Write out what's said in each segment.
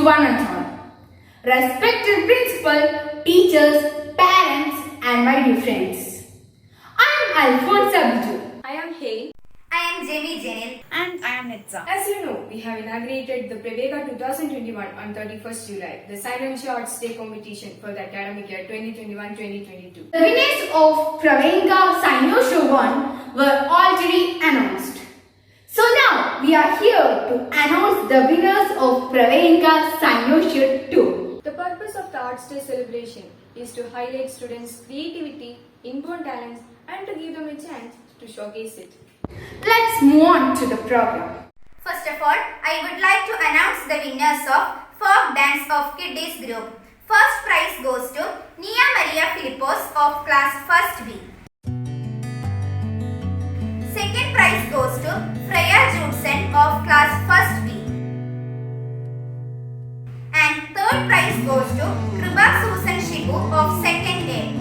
one and all. Respected principal, teachers, parents, and my dear friends. I am Alphonse Abiju. I am Hale. I am Jamie Janil. And I am Netza. As you know, we have inaugurated the Pravega 2021 on 31st July, the Science Arts Day competition for the academic year 2021-2022. The winners of Pravega Science Show 1 were already announced. So now we are here to announce the winners of Pravega Science Show 2. The purpose of the Arts Day celebration is to highlight students' creativity, inborn talents, and to give them a chance to showcase it. Let's move on to the program. First of all, I would like to announce the winners of Folk Dance of Kiddies group. First prize goes to Nia Maria Filipos of class 1st B. Second prize goes to Freya Judson of class 1st B. And third prize goes to Kruba Susan Shibu of 2nd A.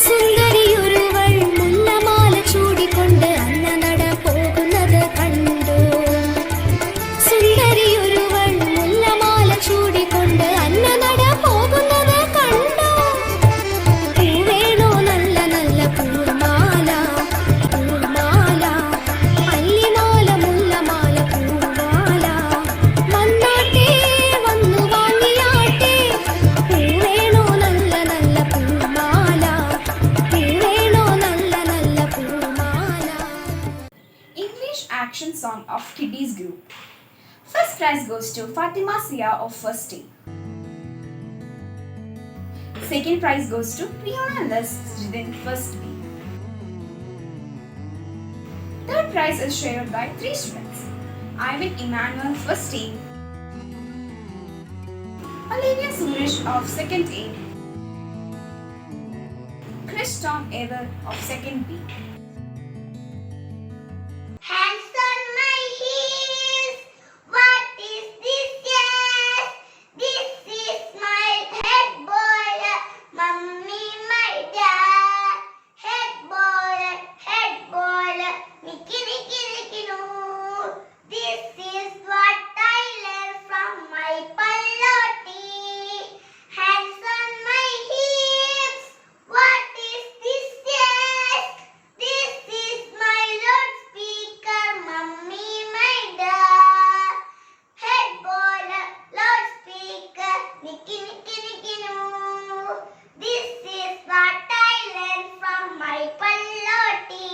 സുന്ദരിയൊരുവൾ മുല്ല prize goes to Fatima Sia of first A. Second prize goes to Riona Les, student first B. Third prize is shared by 3 students. Ivan Emmanuel first A, Olivia Suresh of second A, Chris Tom Ever of second B. Hands on my heels. What is this? Yes, this is my head boiler. Mummy, my dad. Head boiler. Nikki, nikki, nikki, no. This is what I learned from my pallotti. Hands on my hips. What is this? Yes, this is my loudspeaker. Mummy, my dad. Head boiler, loudspeaker. Nikki, nikki, nikki, no. This is what I learned from my pallotti.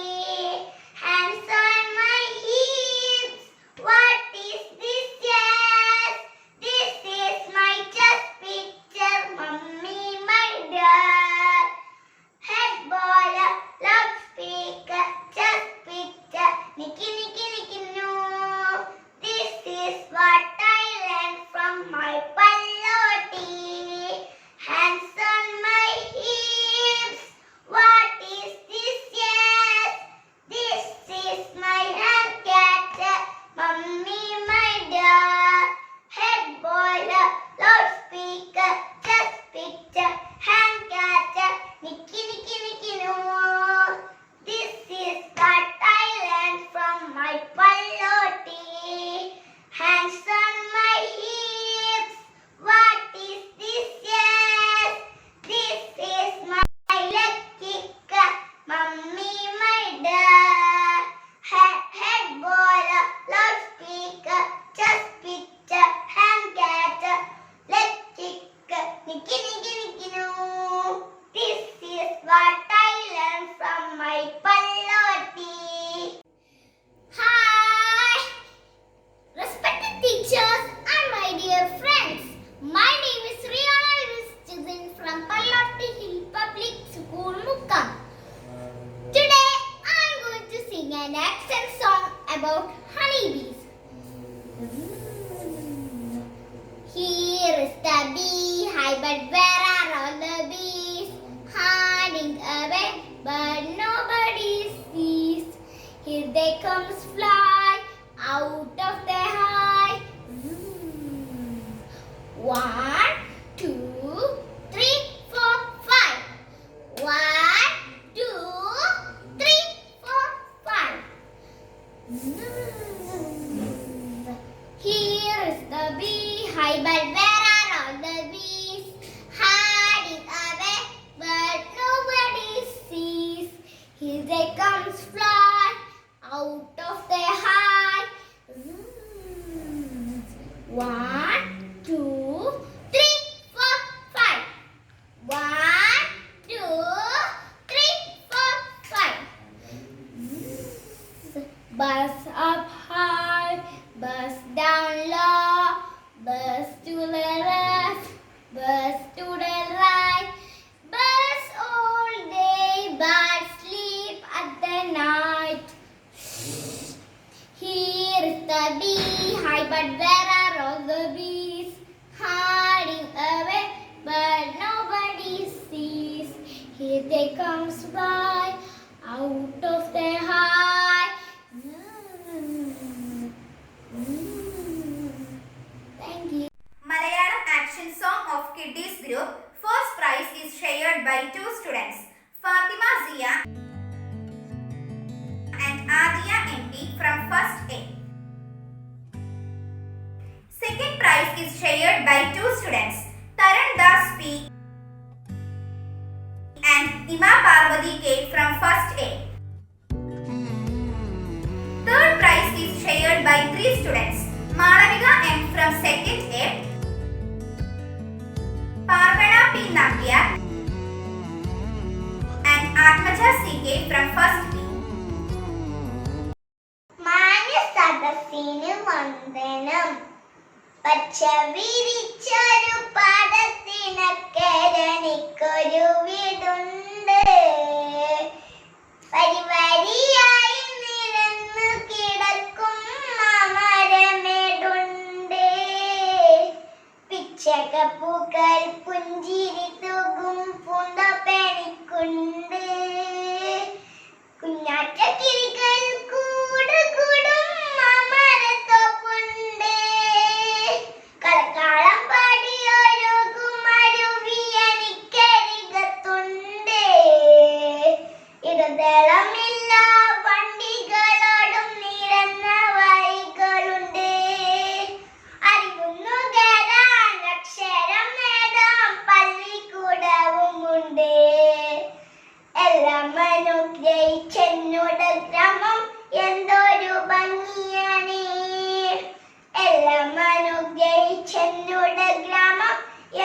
Hands on my hips. What is this? Yes, this is my chest picture. Mummy, my dad. Head boiler, loudspeaker, chest picture. Nikki, nikki, nikki, no. This is what I learned from my pallotti. Hands on my hips. What is this? Yes, this is my hand catcher. Mummy, my dad. Head boiler, loudspeaker, chest picture, hand catcher. Nikki, nikki, nikki, no. This is what I learned from my pallotti. Hands on my hips. What is this? Yes, this is my leg kicker. Mummy, my dad. Head boiler, loudspeaker, chest picture, hand catcher, leg kicker. Nikki, nikki, nikki, no. This is what I learned from my pallotti. Hi, respected teachers and my dear friends. My name is Riona Lewis, student from Pallotti Hill Public School, Mukkam. Today I am going to sing an accent song about honeybees. Here is the beehive, but where are all the bees? Hiding away, but nobody sees. Here they comes fly out of their hive. 1, 2, 3, 4, 5. 1, 2, 3, 4, 5. Here is the beehive, but where are all the bees? Hiding away, but nobody sees. Here they comes fly out of their hive. 1, 2, 3, 4, 5. 1, 2, 3, 4, 5. Buzz up high, buzz down low, buzz to the left, buzz to the right, buzz all day, but sleep at the night. Here is the beehive, but where are all the bees? Hiding away, but nobody sees. Here they comes fly out of their hive. Thank you. Malayalam action song of Kiddies group. First prize is shared by 2 students, Fatima Zia and Adia MP from first A. Second prize is shared by 2 students, Taran Das P and Ima Parvati K from first A. Third prize is shared by 3 students, Malavika M from second A, Parvana P Nambiar and Atmaja CK from first B. മാന്യ സദസ്സിന് വന്ദനം. വിരിച്ചൊരു പാടത്തിനക്കരണിക്കൊരു വീടുണ്ട്. വരിവരിയായി നിരന്നു കിടക്കും മാമരമേടുണ്ട്. പിച്ചകപ്പൂക്കൾ പുഞ്ചിരി തൂകും പൂന്തോപ്പണിക്കുണ്ട്. കുഞ്ഞാറ്റക്കിളികൾ കൂടും മാമരത്തോപ്പുണ്ട്. കളക്കാളം പാടിയൊരുകും അരുവിയണിക്കരികത്തുണ്ട്. ഇടതളമില്ല വണ്ടികളോടും നിരന്ന വഴികളുണ്ട്. അറിവുന്നുകരാൻ അക്ഷരം നേടാം പള്ളിക്കൂടവുമുണ്ട്. എല്ലാം അനുഗ്രഹിച്ചെന്നോട് ഗ്രാമം എന്തൊരു ഭംഗിയാണ്. എല്ലാം അനുഗ്രഹിച്ചെന്നോട് ഗ്രാമം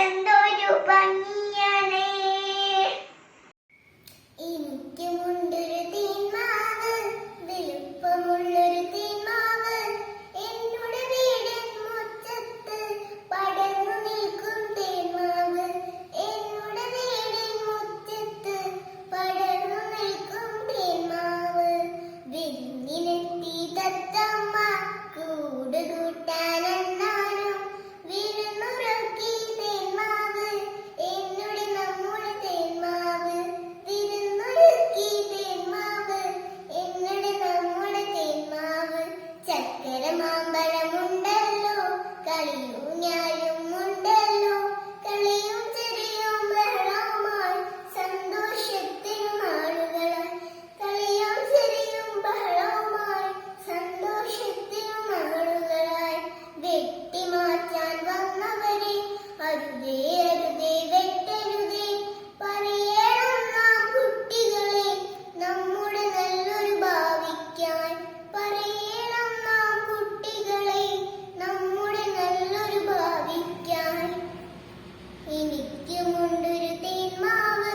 എന്തൊരു ഭംഗിയാണ്. എനിക്കുമുണ്ടൊരു തേന്മാവ്, വലുപ്പമുള്ളൊരു തേന്മാവ്. എന്നോട് വീടിൻ മുറ്റത്ത് പടർന്നു നിൽക്കും തേന്മാവ്. എന്നോട് വീടിൻ മുറ്റത്ത് പടർന്നു നിൽക്കും തേന്മാവ്. വിരുന്നിനെത്തി തത്തമ്മ കൂട് കൂട്ടാനെന്നാനും വിരുന്നുറക്കി തേന്മാവ്. എന്നോട് നമ്മുടെ തേന്മാവ് വിരുന്നുറക്കി തേന്മാവ്. എന്നോട് നമ്മുടെ തേന്മാവ്. ചക്കര മാമ്പഴമുണ്ടല്ലോ, കളിയും ഞാനും ഉണ്ടല്ലോ. കളിയും ചെറിയും ബഹളവുമായി സന്തോഷത്തിനു നാളുകളായി. കളിയും ചെറിയും ബഹളവുമായി സന്തോഷത്തിനു നാളുകളായി. വെട്ടിമാറ്റാൻ വന്നവരെ അരുതേ അരുതേ വെട്ടരുതേ. പറയണം നാം കുട്ടികളെ നമ്മുടെ നല്ലൊരു ഭാവിക്കായി. പറയണം നാം കുട്ടികളെ നമ്മുടെ നല്ലൊരു ഭാവിക്കായി. എനിക്കുമുണ്ടൊരു തേന്മാവ്,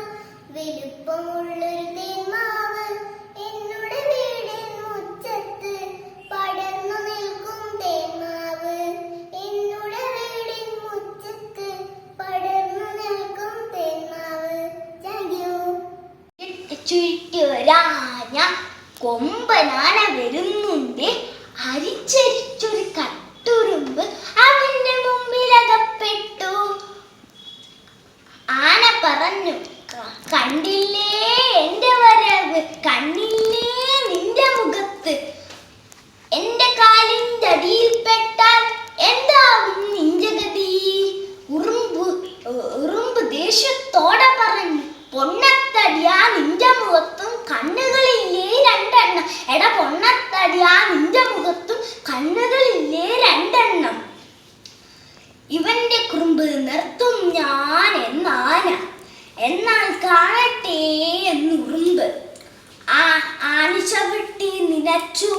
വലുപ്പമുള്ളൊരു തേന്മാവ്. എന്നോട് വീടിൻ മുറ്റത്ത് പടർന്നു നിൽക്കും തേന്മാവ്. എന്നോട് വീടിൻ മുറ്റത്ത് പടർന്നു നിൽക്കും തേന്മാവ്. Thank you. ചുറ്റൊരാന കൊമ്പനാന വരുന്നുണ്ട്. അരിച്ചരിച്ചൊരു കട്ടുറുമ്പ് അവന്റെ മുമ്പിലകപ്പെട്ടു. ആന പറഞ്ഞു, കണ്ടില്ലേ എന്റെ വരവ്, കണ്ടില്ലേ നിന്റെ മുഖത്ത്. എന്റെ കാലിന്റെ അടിയിൽപ്പെട്ടാൽ എന്താവും നിന്റെ ഗതി. ഉറുമ്പ് ദേഷ്യത്തോടെ പറഞ്ഞു, പൊണ്ണത്തടിയാ നിന്റെ മുഖത്തും കണ്ണുകളില്ലേ രണ്ടെണ്ണം. എടാ പൊണ്ണത്തടിയാ നിന്റെ മുഖത്തും കണ്ണുകളില്ലേ രണ്ടെണ്ണം. ഇവന്റെ കുറുമ്പ് നിർത്തും ഞാൻ എന്നാന, എന്നാൽ കാണട്ടെ എന്ന് ഉറുമ്പ്. ആന ചവിട്ടി നിലച്ചു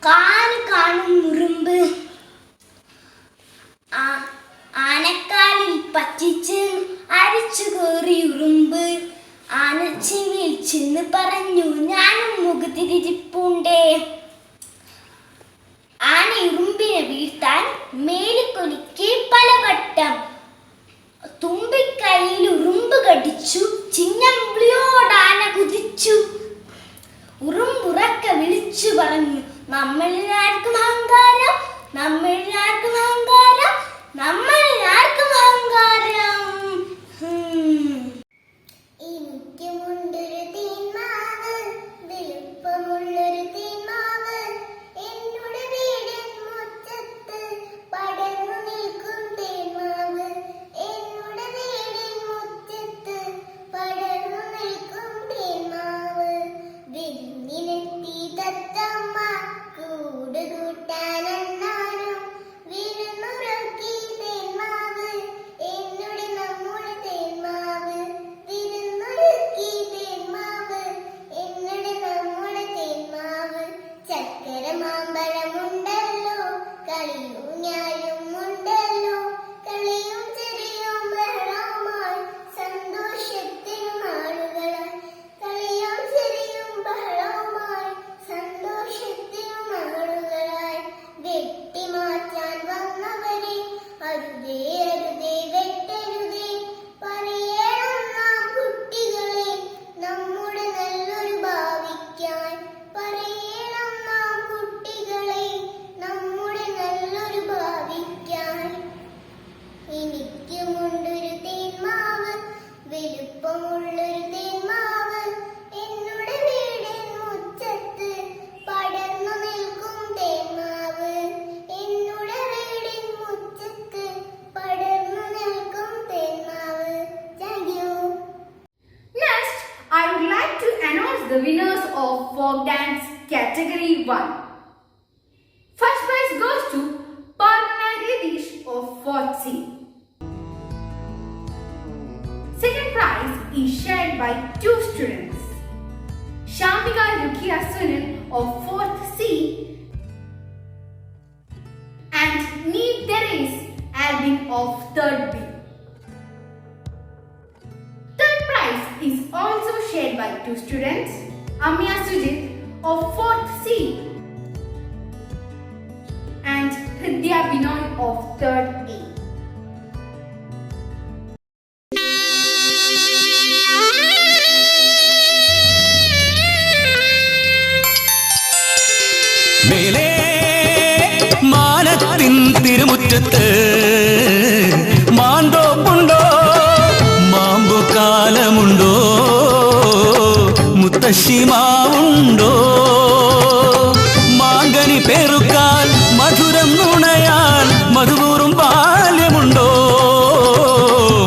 കാണും ഉറുമ്പ്. ആനക്കാലിൽ പറ്റിച്ച് അരിച്ചു കയറി ഉറുമ്പ്. ആന ചെവിയിൽ ചെന്ന് പറഞ്ഞു, ഞാനും മുഖത്തിരിപ്പുണ്ടേ. ആന ഉറുമ്പിനെ വീഴ്ത്താൻ മേലിക്കൊലിക്ക് പലവട്ടം. തുമ്പിക്കൈയിൽ ഉറുമ്പ് കടിച്ചു, ചിന്നമ്പിളിയോടാന കുതിച്ചു. ഉറുമ്പുറക്കെ വിളിച്ചു പറഞ്ഞു, നമ്മളിൽ ആർക്കും അഹങ്കാരം, നമ്മളിൽ ആർക്കും അഹങ്കാരം, നമ്മളിൽ ആർക്കും അഹങ്കാരം. എനിക്കുമുണ്ടൊരു തേന്മാവ്, വലുപ്പമുള്ളൊരു തേന്മാവ്. എന്നോട് വീടിൻ മുറ്റത്ത് പടർന്നു നിൽക്കും തേന്മാവ്. എന്നോട് വീടിൻ മുറ്റത്ത് പടർന്നു നിൽക്കും തേന്മാവ്. വിരുന്നിനെത്തി തത്തമ്മ കൂട് കൂട്ടാനെന്നാനും the winners of folk dance category 1. First prize goes to Parna Ridish of 4th C. Second prize is shared by 2 students. Shamika Rukia Sunil of 4th C and Neet Therese Alvin of 3rd B. Third prize is also shared by 2 students. Amya Sujit of 4th C and Hridya Binoy of 3rd A. മേലേ മാനത്തിൻ തിരുമുറ്റത്ത് മാന്തോപ്പുണ്ടോ മാമ്പുകാലമുണ്ടോ മുത്തശ്ശിമാവുണ്ടോ മാങ്കനി പേറുക്കാൻ മധുരം നുണയാൻ മധുപൂറും ബാല്യമുണ്ടോ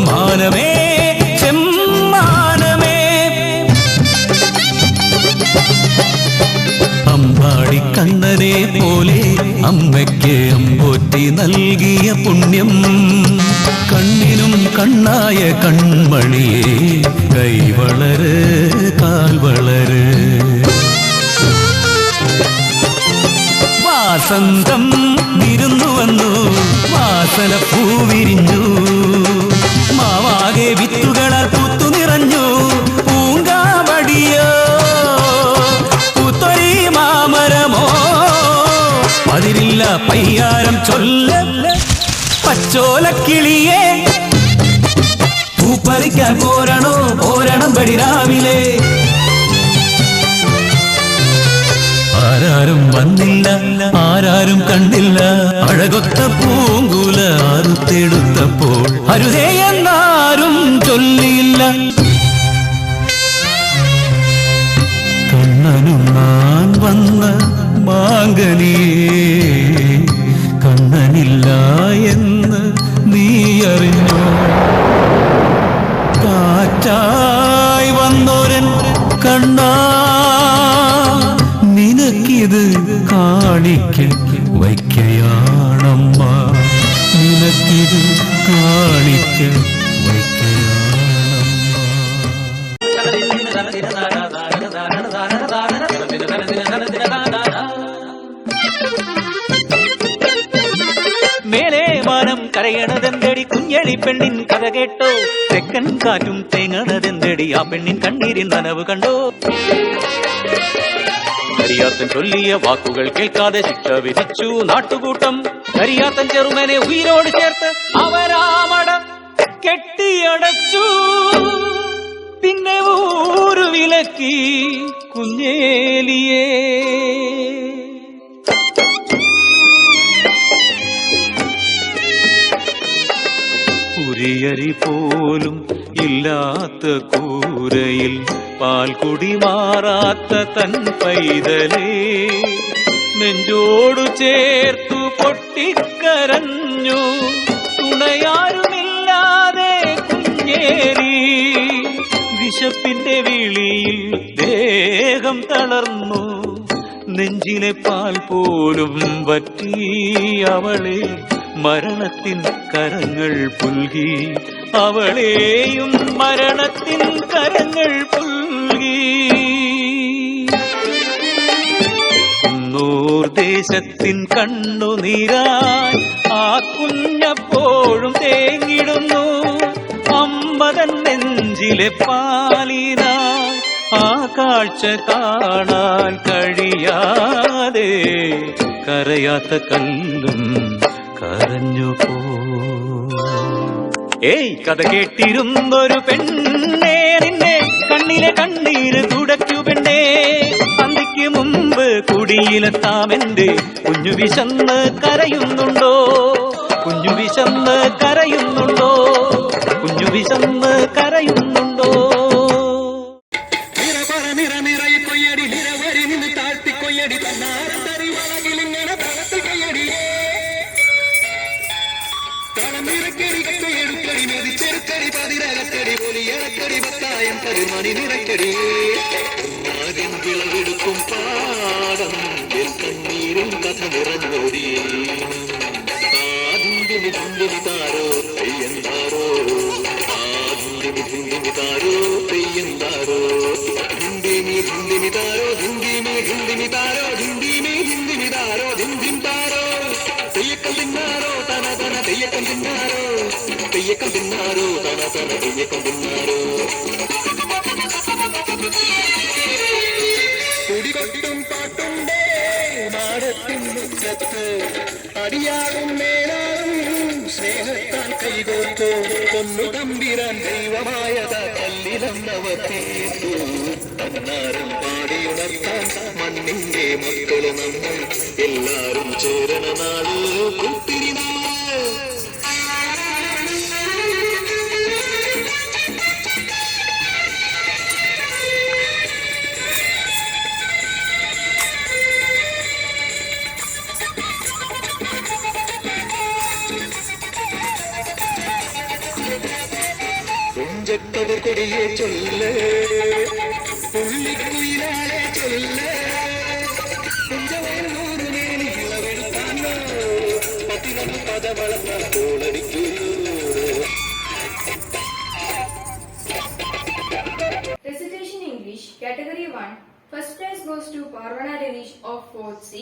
മാനമേ ചെമ്മാനമേ അമ്പാടി കണ്ണനെ പോലെ അമ്മയ്ക്ക് അമ്പോറ്റി നൽകിയ പുണ്യം കണ്ണിനും കണ്ണായ കൺമണിയെ കൈവളര് കാൽവളര് വാസന്തം വിരുന്നു വന്നു വാസന പൂവിരിഞ്ഞു മാവാകെ വിത്തുകളാൽ പൂത്തു നിറഞ്ഞു പൂങ്കാവടിയോ പൂത്തൊരി മാമരമോ അതിരില്ല പയ്യാരം ചൊല്ല പച്ചോലക്കിളിയെ പൂപ്പറിക്കാൻ പോരണോ പോരണം പടി രാവിലെ ആരാരും വന്നില്ല ആരാരും കണ്ടില്ല അഴകൊത്ത പൂങ്കുല അറുത്തെടുത്തപ്പോൾ അരുതേ എന്നാരും ചൊല്ലിയില്ല കണ്ണനുണ്ണാൻ വന്ന മാങ്കനിയേ കണ്ണനില്ല എന്ന് നീ അറിഞ്ഞോ കാറ്റായി വന്നോരൻ കണ്ണാ നിനക്കിത് കാണിക്ക വയ്ക്കയാണമ്മ നിനക്കിത് കാണിക്ക മേലെ മാനം കരയണതെന്തടി കുഞ്ഞളി പെണ്ണിൻ കഥ കേട്ടോ തെക്കൻ കാറ്റും തേങ്ങണതെന്തടി ആ പെണ്ണിൻ കണ്ണീരിൻ നനവ് കണ്ടോ കരിയാത്തൻ ചൊല്ലിയ വാക്കുകൾ കേൾക്കാതെ ശിക്ഷ വിധിച്ചു നാട്ടുകൂട്ടം കരിയാത്തൻ ചെറുമനെ ഉയിരോട് ചേർത്ത് അവരാമടം കെട്ടിയടച്ചു പിന്നെ ഊരു വിലക്കി കുഞ്ഞേലിയേ ഉരിയരി പോലും ഇല്ലാത്ത കൂരയിൽ പാൽകുടി മാറാത്ത തൻ പൈതലേ നെഞ്ചോടു ചേർത്തു പൊട്ടിക്കരഞ്ഞു തുണയാരുമില്ലാതെ കുഞ്ഞേരി വിശപ്പിന്റെ വിളിയിൽ ദേഹം തളർന്നു നെഞ്ചിലെ പാൽ പോലും വറ്റി അവളെ മരണത്തിൻ കരങ്ങൾ പുൽകി അവളെയും മരണത്തിൻ കരങ്ങൾ പുൽകി ദേശത്തിൻ കണ്ണുനീരാൻ ആ കുഞ്ഞപ്പോഴും തേങ്ങിടുന്നു അമ്മതൻ നെഞ്ചിലെ പാലിനാൻ ആ കാഴ്ച കാണാൻ കഴിയാതെ കരയാത്ത കല്ലും കരഞ്ഞു പോ. ഏയ് കഥ കേട്ടിരുന്നൊരു പെണ്ണേ നിന്നെ കണ്ണിലെ കണ്ണീര് തുടയ്ക്കു പെണ്ണേ സന്ധിക്ക് മുമ്പ് കുടിയിലെത്താമെന്റെ കുഞ്ഞു വിശന്ന് കരയുന്നുണ്ടോ കുഞ്ഞു വിശന്ന് കരയുന്നുണ്ടോ കുഞ്ഞു വിശന്ന് കരയുന്നുണ്ടോ കൊയ്യടി നിരവരി നിന്ന് താഴ്ത്തി കൊയ്യടി തന്നാരത്തറി വളകിലിങ്ങനെ പ്രവർത്തി കൊയ്യടിയേ കളമിറക്കടി കക്കയെടുക്കടി മെതിച്ചെടുക്കടി പതിരകക്കടി പൊലിയടക്കടി പത്തായം പരിമണി നിറക്കടിയേ ചിറകിൻ വിളവെടുക്കും പാടം എൻ കണ്ണീരിൻ കഥ നിറഞ്ഞോടി ധിന്ദിമി ധിന്ദിമി താരോ പെയ്യന്താരോ ധിന്ദിമി ധിന്ദിമി താരോ പെയ്യന്താരോ ധിന്ദിമി ധിന്ദിമി താരോ ധിന്ദിമി ധിന്ദിമി താരോ ധിന്ദിമി ധിന്ദിമി താരോ ധിന്ദിം താരോ തെയ്യക്കം തിന്നാരോ തന തന തെയ്യക്കം തിന്നാരോ തെയ്യക്കം തിന്നാരോ തന തന തെയ്യക്കം തിന്നാരോ കുടികൊട്ടും പാട്ടുണ്ടേ മാടത്തിൻ മുറ്റത്ത് അടിയാളും മേലാളും സ്നേഹത്താൽ കൈകോർത്തു കൊന്നു തമ്പിരാൻ ദൈവമായത കല്ലിലന്നവർ തീർത്തു തന്നാരം പാടിയുണർത്താൻ മണ്ണിന്റെ മക്കള് നമ്മൾ എല്ലാരും ചേരണ നാള് കുത്തിരിനാള് കുഞ്ചക്കവർ കൊടിയെ ചൊല്ല് പുള്ളിക്കുയിലാളെ ചൊല്ല് കുഞ്ചവൂറ് നേരി ഇളവെടുത്താനോ പതിനൊന്ന് പദവളർന്ന കോളടിക്കൂ Recitation English Category 1. First prize goes to Parvana Denish of 4th C.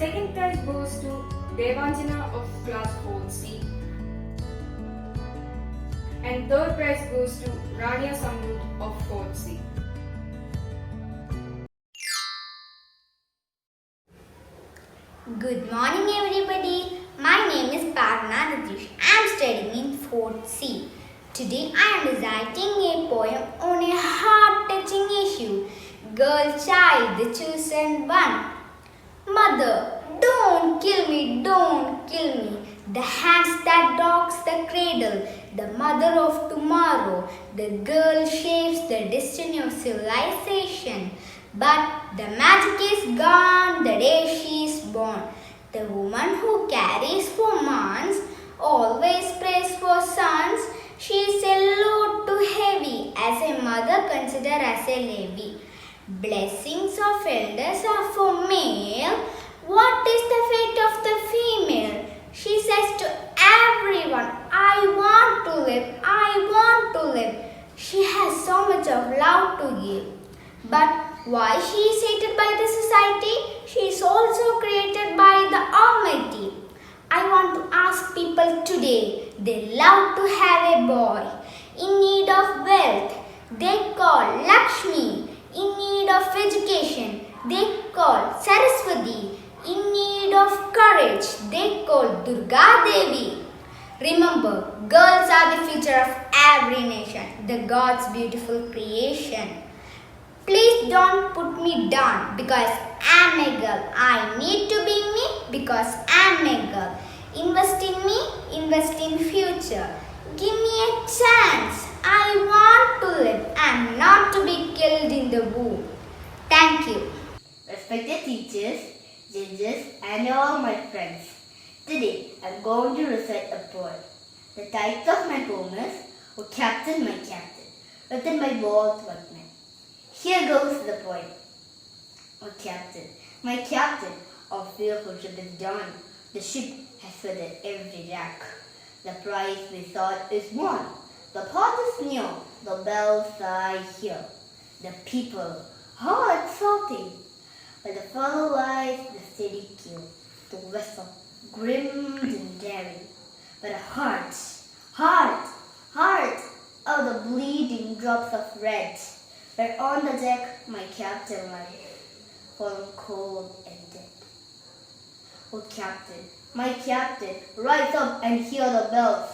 Second prize goes to Devanjana of class 4th C. And third prize goes to Rania Samrudh of 4th C. Good morning, everybody. My name is Parvana Nitish. I am studying in 4th C. Today I am reciting a poem on a heart-touching issue. Girl child, the chosen one. Mother, don't kill me, don't kill me. The hands that rocks the cradle, the mother of tomorrow. The girl shapes the destiny of civilization. But the magic is gone the day she is born. The woman who carries 4 months always prays for sons. She is a load too heavy, as a mother consider as a levy. Blessings of elders are for male. What is the fate of the female? She says to everyone, I want to live, I want to live. She has so much of love to give. But why she is hated by the society? She is also created by the Almighty. I want to ask people today, they love to have a boy. In need of wealth, they call Lakshmi. In need of education, they call Saraswati. In need of courage, they call Durga Devi. Remember, girls are the future of every nation, the God's beautiful creation. Please don't put me down because I'm a girl. I need to be me because I'm a girl. Invest in me, invest in future. Give me a chance. I want to live and not to be killed in the womb. Thank you. Respected teachers, judges, and all my friends. Today, I'm going to recite a poem. The title of my poem is O Captain, My Captain, written by Walt Whitman. Here goes the poem. O Captain, my captain, our fearful ship is done. The ship has flooded every rack. The prize we sought is won. The port is near, the bells I hear. The people, how exulting! By the fellow lies the steady keel, the vessel grim and daring. But heart, oh the bleeding drops of red, where on the deck my captain lies, fallen cold and dead. Oh captain, my captain, rise up and hear the bells.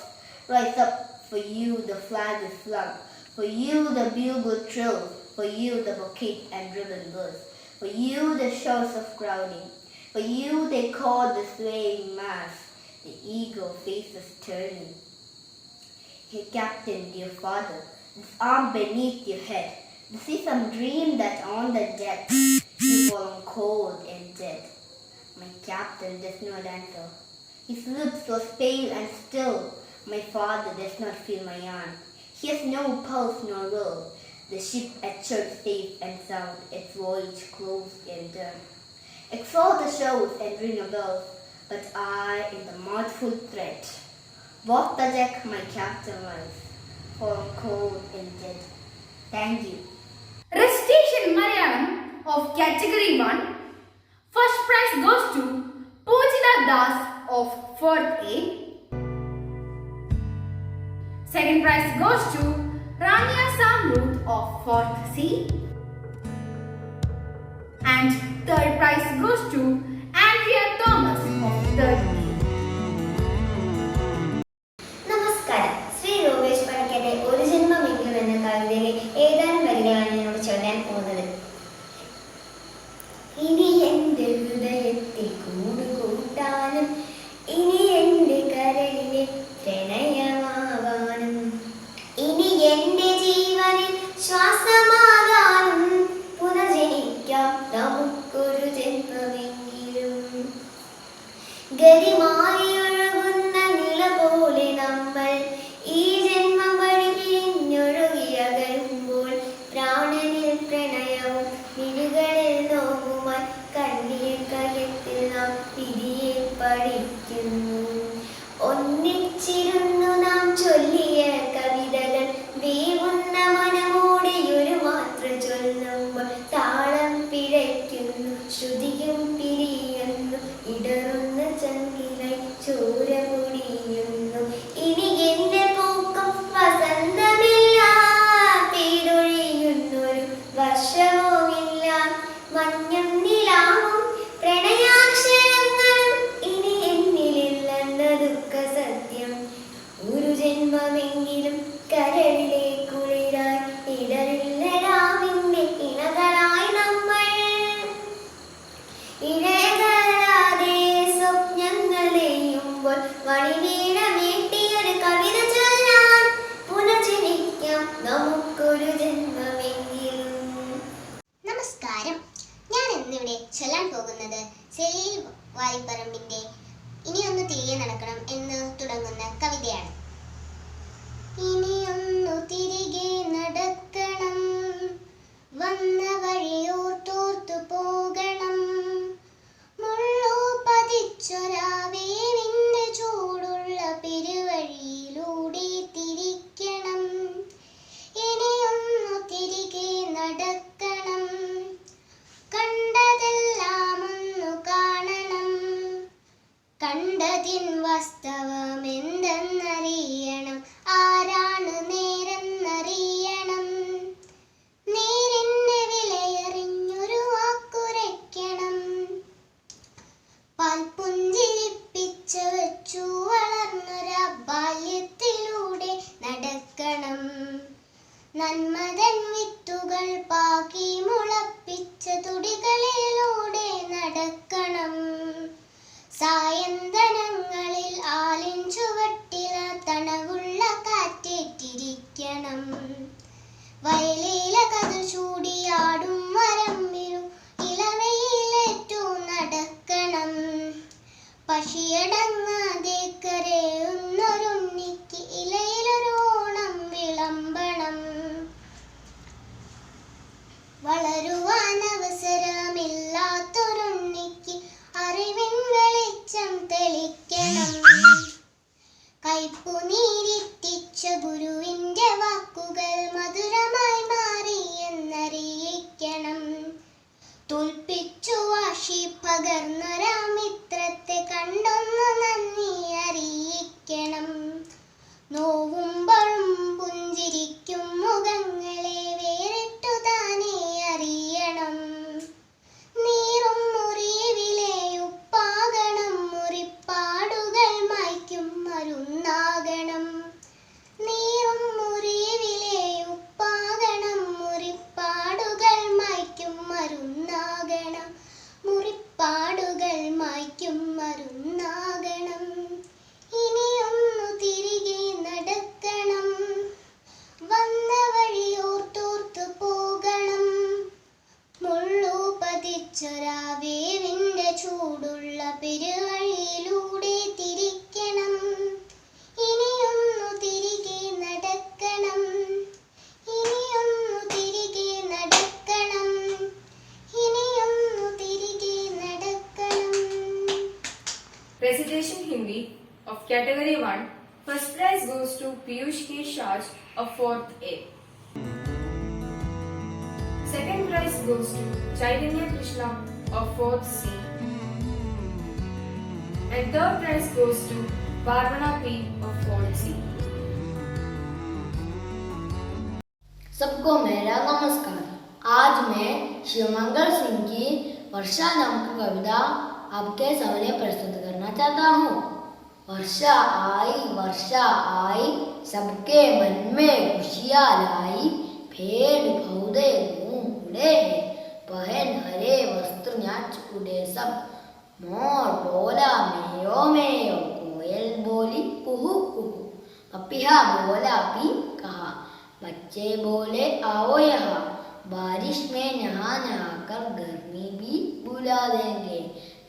Rise up, for you the flag is flung, for you the bugle trills, for you the bouquet and ribbon blows, for you the shouts of crowding, for you they call the swaying mass, the eagle faces turning. Hey captain, dear father, this arm beneath your head, this is some dream that on the deck you fallen cold and dead. My captain does not answer. His lips was pale and still. My father does not feel my arm. He has no pulse nor will. The ship anchored safe and sound, its voyage closed and done. Explore the shores and ring a bell, but I, in the mirthful thread, walk the deck my captain lies, fallen cold and dead. Thank you. Recitation Malayalam of Category 1. First prize goes to Poochita Das of 4th A. Second prize goes to Rania Samruth of 4th C. And third prize goes to Andrea Thomas of 3rd B. നമസ്കാരം. ശ്രീ രൂപേഷ് പണിക്കരുടെ ഒരു ജന്മമെങ്കിലും എന്ന കവിതയിലെ ഏതാനും വരികളാണ് എന്നോട് ചൊല്ലാൻ പോകുന്നത്. ഇനി എന്റെ ഹൃദയത്തിൽ കൂടുകൂട്ടാനും ഇനി എന്റെ കരളിലെ പ്രണയമാവാനും ഇനി എന്റെ ജീവനിൽ ശ്വാസമാകാനും പുനർജനിക്കാം നമുക്കൊരു ജന്മമെങ്കിലും. ഗതിമായി ഒഴുകുന്ന നില പോലെ നമ്മൾ ഈ ജന്മം വഴി പിരിഞ്ഞൊഴുകിയകലുമ്പോൾ പ്രാണനിൽ പ്രണയവും മിഴികളിൽ നോവുമായി കണ്ണീർ കയത്തിൽ നാം വിധിയെ പഠിക്കുന്നു. ഒന്നിച്ചിരുന്നു നാം ചൊല്ലിയ കവിതകൾ വേവുന്ന മനമോടെ ഒരു മാത്ര ചൊല്ലുമ്പോൾ താളം പിഴയ്ക്കുന്നു, ശ്രുതിയും പിരിയുന്നു, ഇടറുന്ന ചങ്കിലായി ചോര പൊടിയുന്നു. ഇനി എന്റെ പൂക്കം വസന്തമില്ല, പെയ്തൊഴിയുന്നൊരു വർഷവുമില്ല, മഞ്ഞും നിലാവും പ്രണയാക്ഷരങ്ങളും ഇനി എന്നിലില്ലെന്ന ദുഃഖ സത്യം. ഒരു ജന്മമെങ്കിലും കരളിലെ കുളിരായി ഇടറില്ല രാവിന്റെ ഇണകളായി നമ്മൾ. ഇഴകളാതെ സ്വപ്നങ്ങളെയുമ്പോൾ വഴിവീണമേട്ടിയൊരു കവിത ചൊല്ലാൻ പുനർജനിക്കാം നമുക്കൊരു ജന്മമെങ്കിലും. നമസ്കാരം. ഞാൻ ഇന്നിവിടെ ചൊല്ലാൻ പോകുന്നത് സെലീൽ വാരിപ്പറമ്പിന്റെ ഇനിയൊന്ന് തിരികെ നടക്കണം എന്ന് തുടങ്ങുന്ന കവിതയാണ്. ഇനിയൊന്നു തിരികെ നടക്കണം, വന്ന വഴിയോർത്തോർത്തു പോകണം, മുള്ളു പതിച്ചൊരാവേവിന്റെ ചൂടുള്ള പെരുവഴിയിലൂടെ തിരിക്കണം. ഇനിയൊന്നു തിരികെ നടക്കണം, കണ്ടതെല്ലാം ഒന്നു കാണണം, കണ്ടതിൻ വാസ്തവം എന്തെന്നറിയണം, ആരാണ് നേരെന്നറിയണം, നേരിന്റെ വിലയറിഞ്ഞൊരു വാക്കുരയ്ക്കണം, പാൽപുഞ്ചിരിപ്പിച്ച വെച്ചു വളർന്നൊരാ ബാല്യത്തിലൂടെ നടക്കണം, നന്മതൻ വിത്തുകൾ പാകി മുളപ്പിച്ച തുടികളിലൂടെ നടക്കണം, സായന്തനങ്ങളിൽ ആലിൻ ചുവട്ടില തണവുള്ള കാറ്റേറ്റിരിക്കണം, വയലില കതിർ ചൂടിയാടും വരമ്പിലും ഇളവയിലേറ്റു നടക്കണം, പശിയടങ്ങാതെ കരയുന്നൊരുണ്ണിക്ക് ഇലയിലൊരോണം വിളമ്പണം, വളരുവാൻ അവസരമില്ലാത്തൊരുണ്ണിക്ക് അറിവിൻ വെളിച്ചം തെളിക്കണം, കൈപ്പുനീരിറ്റിച്ച ഗുരുവിന്റെ വാക്കുകൾ മധുരമായി മാറി എന്നറിയിക്കണം, തോൽപ്പിച്ചു വാശി പകർന്നൊരാ മിത്രത്തെ കണ്ടൊന്നു നന്ദി അറിയിക്കണം, നോവുമ്പോഴും പുഞ്ചിരിക്കും മുഖങ്ങളെ വേറിട്ടു താനേ അറിയണം, നീറും മുറിവിലെ ഉപ്പാകണം, മുറിപ്പാടുകൾ മായ്ക്കും മരുന്നാകണം, നീറും മുറിവിലെ ഉപ്പാകണം, മുറിപ്പാടുകൾ മായ്ക്കും മരുന്നാകണം, മുറിപ്പാടുകൾ മായ്ക്കും Category 1, first prize goes to Piyush K. Shaj of 4th A. Second prize goes to Chaitanya Krishna of 4th C. And third prize goes to Bharvana P of 4th C. सबको मेरा नमस्कार। आज मैं शिवमंगल सिंह की वर्षा नामक कविता आपके सामने प्रस्तुत करना चाहता हूँ। वर्षा आई सबके मन में खुशियाँ लाई, पेड़ पौधे घूम उड़े, पहन हरे वस्त्र नाच उड़े सब, मोर बोला मेयो मेयो, कोयल बोली कुहू कुहू, पपिया बोला पी कहा, बच्चे बोले आओ यहाँ, बारिश में नहा नहा कर गर्मी भी बुला देंगे,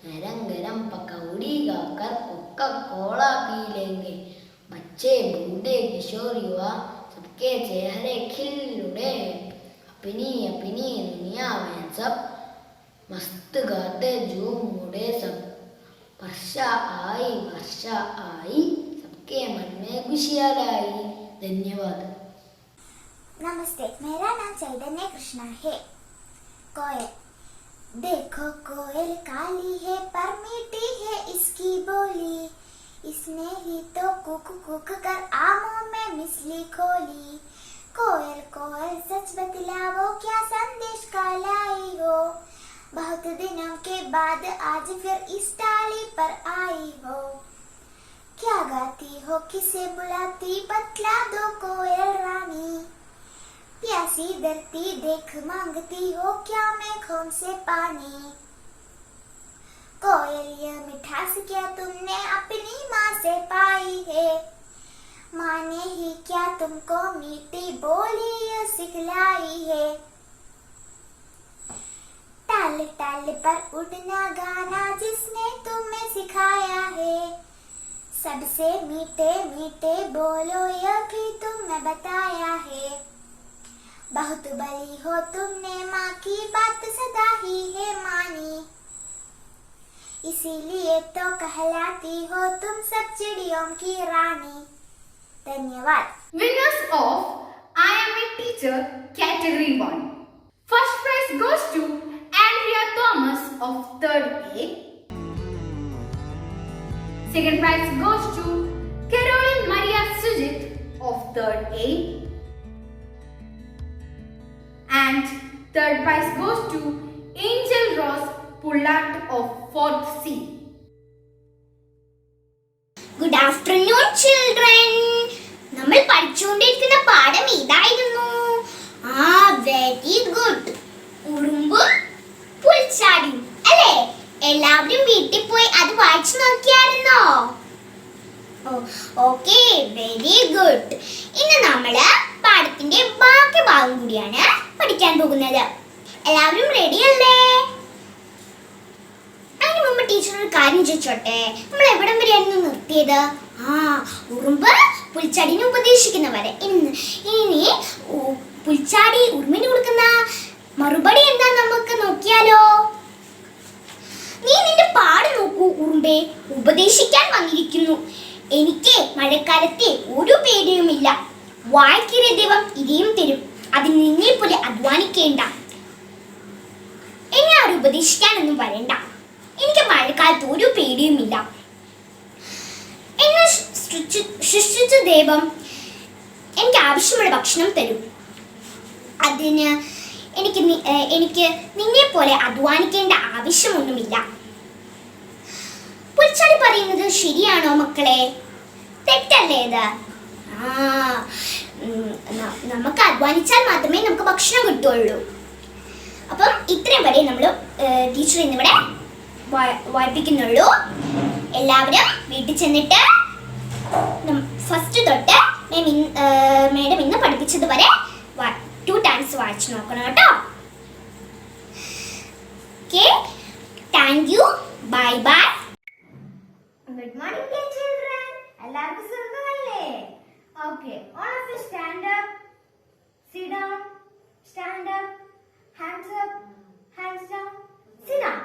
गरम गरम पकौड़ी खाकर कोका कोला पी लेंगे, बच्चे बूढ़े किशोर युवा सबके चेहरे खिल उड़े, अपनी अपनी दुनिया में सब मस्त गाते झूम उड़े सब। वर्षा आई सबके मन में खुशियाँ लाई। धन्यवाद। नमस्ते, मेरा नाम चैतन्य कृष्णा है। कोयल। देखो कोयल काली है पर मीठी है इसकी बोली, इसने ही तो कुक कुक कर आमों में मिसली खोली। कोयल कोयल सच बतलाओ क्या संदेश का लाई हो, बहुत दिनों के बाद आज फिर इस डाली पर आई हो। क्या गाती हो किसे बुलाती बतला दो कोयल रानी, प्यासी धरती देख मांगती हो क्या मैं खून से पानी। कोयल ये मिठास क्या तुमने अपनी माँ से पाई है, माँ ने ही क्या तुमको मीठी बोली ये सिखलाई है। टाल टाल पर उड़ना गाना जिसने तुम्हें सिखाया है, सबसे मीठे मीठे बोलो ये भी तुमने बताया है। बहुत बड़ी हो तुमने माँ की बात सदा ही है मानी, इसीलिए तो कहलाती हो तुम सब चिड़ियों की रानी। धन्यवाद। Winners of I Am a Teacher Category 1. First prize goes to Andrea Thomas of 3rd A. Second prize goes to Caroline Maria Sujit of 3rd A. And third prize goes to Angel Ross Pullat of 4th C. Good afternoon, children. നമ്മൾ പഠിച്ചുകൊണ്ടിരിക്കുന്ന പാഠം ഇതായിരുന്നു. Very good. ഉറുമ്പും പുൽച്ചാടിയും അല്ലേ? എല്ലാവരും വീട്ടിൽ പോയി അത് വായിച്ചു നോക്കിയായിരുന്നോ? Okay, very good. ഇന്ന് നമ്മള് പാഠത്തിന്റെ ബാക്കി ഭാഗം കൂടിയാണ് പഠിക്കാൻ പോകുന്നത്. എല്ലാവരും റെഡി അല്ലേ? അതിന് മുമ്പ് ടീച്ചർ ഒരു കാര്യം ചോദിച്ചോട്ടെ, നമ്മൾ എവിടം വരെയായിരുന്നു നിർത്തിയത്? ഉറുമ്പ് പുൽച്ചാടിനെ ഉപദേശിക്കുന്നവരെ. ഇനി പുൽച്ചാടി ഉറുമ്പിന് കൊടുക്കുന്ന മറുപടി എന്താ നമുക്ക് നോക്കിയാലോ? നീ നിന്റെ പാട് നോക്കൂ ഉറുമ്പേ, ഉപദേശിക്കാൻ വന്നിരിക്കുന്നു. എനിക്ക് മഴക്കാലത്തെ ഒരു പേടിയുമില്ല. വായ്ക്കേറിയ ദൈവം ഇരയും തരും, അതിന് നിന്നെ പോലെ അധ്വാനിക്കേണ്ട. എന്നെ ആരും ഉപദേശിക്കാനൊന്നും വരണ്ട. എനിക്ക് മഴക്കാലത്ത് ഒരു പേടിയുമില്ല. എന്നെ സൃഷ്ടിച്ച ദൈവം എനിക്ക് ആവശ്യമുള്ള ഭക്ഷണം തരും. അതിന് എനിക്ക് നിന്നെ പോലെ അധ്വാനിക്കേണ്ട ആവശ്യമൊന്നുമില്ല. പുൽച്ചാടി പറയുന്നത് ശരിയാണോ മക്കളെ? തെറ്റല്ലേ ഇത്? നമുക്ക് അധ്വാനിച്ചാൽ മാത്രമേ നമുക്ക് ഭക്ഷണം കിട്ടുള്ളൂ. അപ്പം ഇത്രയും വരെ നമ്മൾ ടീച്ചർ ഇന്നിവിടെ വായിപ്പിക്കുന്നുള്ളൂ. എല്ലാവരും വീട്ടിൽ ചെന്നിട്ട് ഫസ്റ്റ് തൊട്ട് മേഡം ഇന്ന് പഠിപ്പിച്ചത് വരെ 2 times വായിച്ചു നോക്കണം കേട്ടോ. Okay, thank you, bye bye. Good morning, dear children. എല്ലാവർക്കും സുഖമല്ലേ? Okay, all of you stand up, sit down, stand up, hands up, hands down, sit down.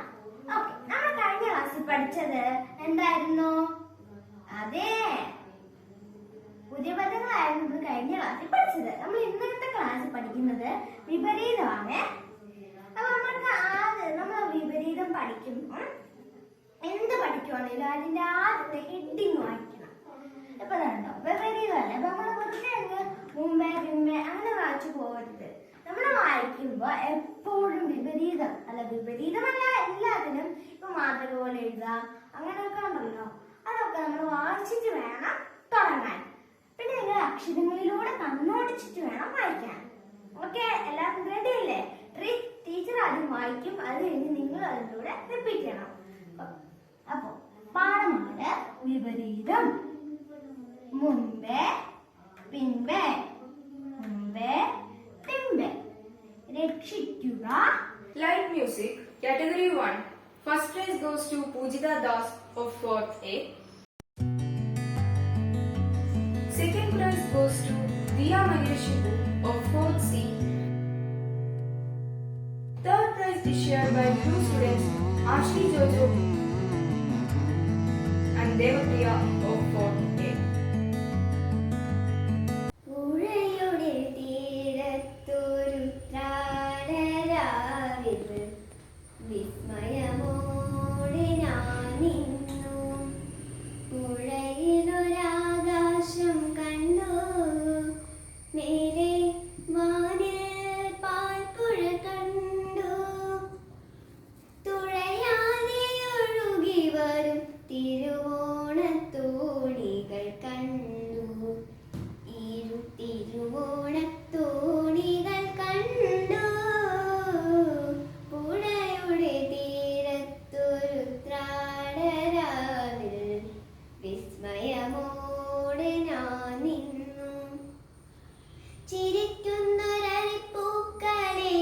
Okay, നമ്മൾ കഴിഞ്ഞ ക്ലാസ്സിൽ പഠിച്ചത് എന്തായിരുന്നു? അതെ, പുതിയ പദങ്ങളായിരുന്നു നമ്മൾ കഴിഞ്ഞ ക്ലാസ്സിൽ പഠിച്ചത്. നമ്മൾ ഇന്നത്തെ ക്ലാസ്സിൽ പഠിക്കുന്നത് വിപരീതമാണ്. അപ്പൊ നമ്മൾക്ക് ആദ്യം നമ്മൾ വിപരീതം പഠിക്കുമ്പോൾ എന്ത് പഠിക്കുവാണെങ്കിലും അതിന്റെ ആദ്യത്തെ ഹെഡിങ് വായിക്കണം. ഇപ്പൊ കണ്ടോ, വിപരീതമല്ല. അപ്പൊ നമ്മൾ വെറുതെ മുമ്പേ പിമ്പേ അങ്ങനെ വായിച്ചു പോകരുത്. നമ്മൾ വായിക്കുമ്പോ എപ്പോഴും വിപരീതം അല്ല, വിപരീതമല്ല എല്ലാത്തിനും. ഇപ്പൊ മാതൃക പോലെ എഴുതാം, അങ്ങനെയൊക്കെ ഉണ്ടല്ലോ. അതൊക്കെ നമ്മൾ വായിച്ചിട്ട് വേണം തുടങ്ങാൻ. പിന്നെ നിങ്ങൾ അക്ഷരങ്ങളിലൂടെ കണ്ണോടിച്ചിട്ട് വേണം വായിക്കാൻ. ഓക്കെ, എല്ലാവർക്കും റെഡി അല്ലേ? ടീച്ചർ ആദ്യം വായിക്കും, അത് കഴിഞ്ഞ് നിങ്ങൾ അതിൻ്റെ കൂടെ റിപ്പീറ്റ് ചെയ്യണം. അപ്പൊ പാഠമാണ് വിപരീതം. മുമ്പേ പിമ്പേ, മുമ്പേ പിമ്പേ. രക്ഷിക്കുക. Light music, category 1. First prize goes to Pujita Das of 4th A. Second prize goes to Diya Mahesh of 4th C. Third prize is shared by two students, Ashli Jojo and Devapriya of 4th A. പുഴയുടെ തീരത്തൊരു ത്രാടരാവിൽ വിസ്മയമോടെ ഞാൻ നിന്നു. പുഴയിലൊരാകാശം കണ്ടു, മേലെ വാനിൽ പാൽപ്പുഴ കണ്ടു. തുഴയാതെ ഒഴുകി വരും തിരുവോണത്തോണികൾ കണ്ടു. തിരുവോണത്തോണികൾ കണ്ടു. പുഴയുടെ തീരത്തൊരു ത്രാടരാവിൽ വിസ്മയമോടെ ഞാൻ നിന്നു. ചിരിക്കുന്നൊരരിപ്പൂക്കളെ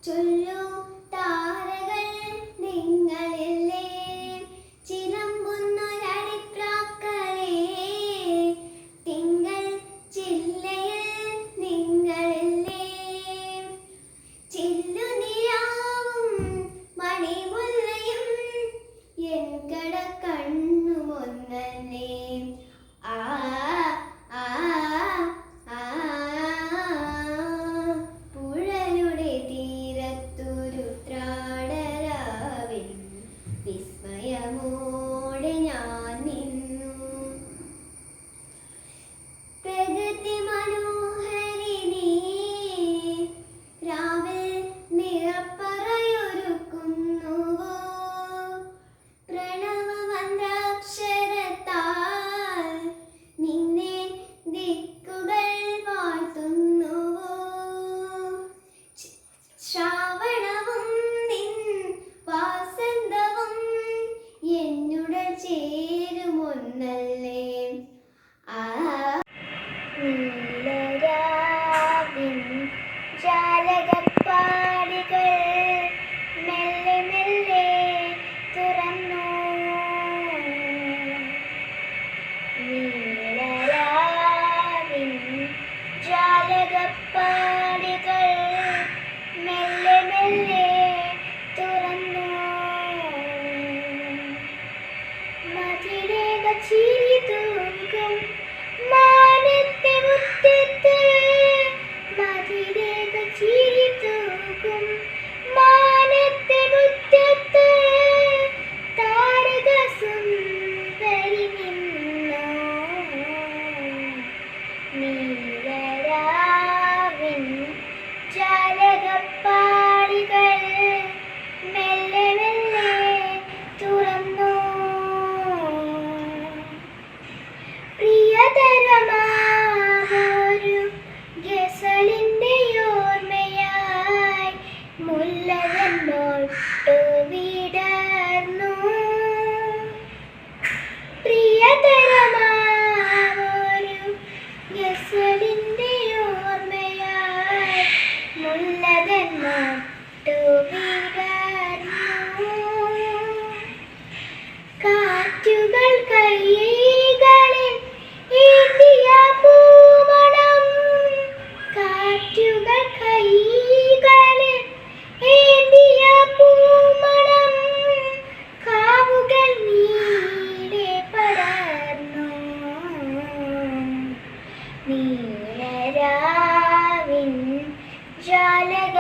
ചൊല്ലു താരകൾ നിങ്ങളല്ലേ. ചിലമ്പുന്നൊരരിപ്രാക്കളെ തിങ്കൾ ചില്ലയിൽ നിങ്ങളല്ലേ. ചില്ലുനിലാവും മണിമുല്ലയും എൻ കടക്കണ്ണുമൊന്നല്ലേ. ആ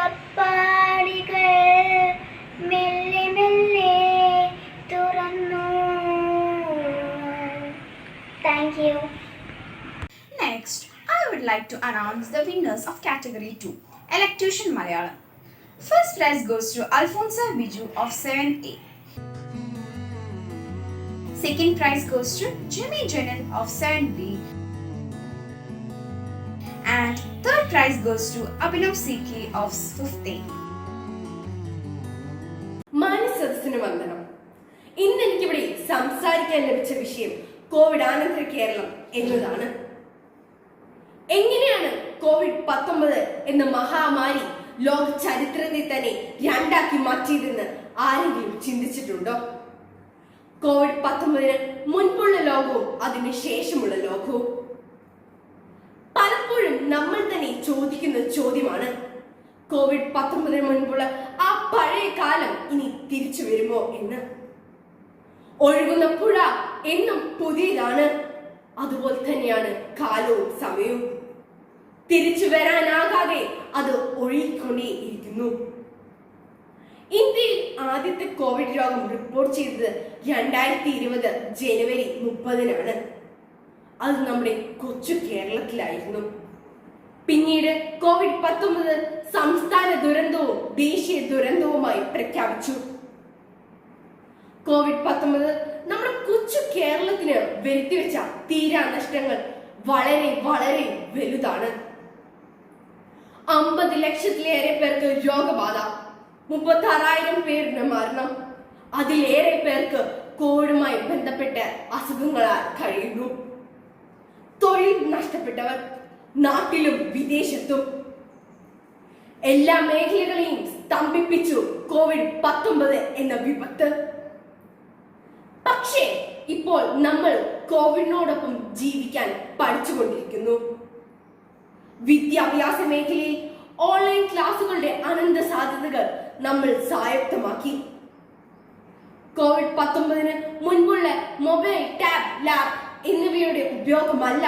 കപ്പാടികൾ മെല്ലെ മെല്ലെ തുറന്നു. Thank you. Next, I would like to announce the winners of Category 2, Electution Malayalam. First prize goes to Alfonso Biju of 7A. Second prize goes to Jimmy Jenel of 7B. And third prize goes to Abhinav CK of 5th A. മാനസദസ്സിന് വന്ദനം. ഇന്ന് എനിക്കിവിടെ സംസാരിക്കാൻ ലഭിച്ച വിഷയം കോവിഡാനന്തര കേരളം എന്നതാണ്. എങ്ങനെയാണ് COVID-19 എന്ന മഹാമാരി ലോക ചരിത്രത്തെ തന്നെ രണ്ടാക്കി മാറ്റിയതെന്ന് ആരെങ്കിലും ചിന്തിച്ചിട്ടുണ്ടോ? COVID-19 മുൻപുള്ള ലോകവും അതിന് ശേഷമുള്ള ലോകവും. പലപ്പോഴും നമ്മൾ തന്നെ ചോദിക്കുന്ന ചോദ്യമാണ്, COVID-19 മുൻപുള്ള ആ പഴയ കാലം ഇനി തിരിച്ചു വരുമോ എന്ന്. ഒഴുകുന്ന പുഴ എന്നും പുതിയതാണ്, അതുപോലെ തന്നെയാണ് കാലവും സമയവും. തിരിച്ചു വരാനാകാതെ അത് ഒഴുകിക്കൊണ്ടേയിരിക്കുന്നു. ഇന്ത്യയിൽ ആദ്യത്തെ കോവിഡ് രോഗം റിപ്പോർട്ട് ചെയ്തത് 2020 ജനുവരി 30-നാണ്. അത് നമ്മുടെ കൊച്ചു കേരളത്തിലായിരുന്നു. പിന്നീട് COVID-19 സംസ്ഥാന ദുരന്തവും ദേശീയ ദുരന്തവുമായി പ്രഖ്യാപിച്ചു. COVID-19 നമ്മുടെ കൊച്ചു കേരളത്തിന് വരുത്തിവെച്ച തീരാ നഷ്ടങ്ങൾ വളരെ വളരെ വലുതാണ്. 50 ലക്ഷത്തിലേറെ പേർക്ക് രോഗബാധ, 36,000 പേരുടെ മരണം, അതിലേറെ പേർക്ക് കോവിഡുമായി ബന്ധപ്പെട്ട അസുഖങ്ങളാൽ കഴിയുന്നു. തൊഴിൽ നഷ്ടപ്പെട്ടവർ നാട്ടിലും വിദേശത്തും. എല്ലാ മേഖലകളെയും സ്തംഭിപ്പിച്ചു COVID-19 എന്ന വിപത്ത്. പക്ഷേ ഇപ്പോൾ നമ്മൾ കോവിഡിനോടൊപ്പം ജീവിക്കാൻ പഠിച്ചുകൊണ്ടിരിക്കുന്നു. വിദ്യാഭ്യാസ മേഖലയിൽ ഓൺലൈൻ ക്ലാസുകളുടെ അനന്ത സാധ്യതകൾ നമ്മൾ സ്വായത്തമാക്കി. COVID-19 മുൻപുള്ള മൊബൈൽ, ടാബ്, ലാബ് എന്നിവയുടെ ഉപയോഗമല്ല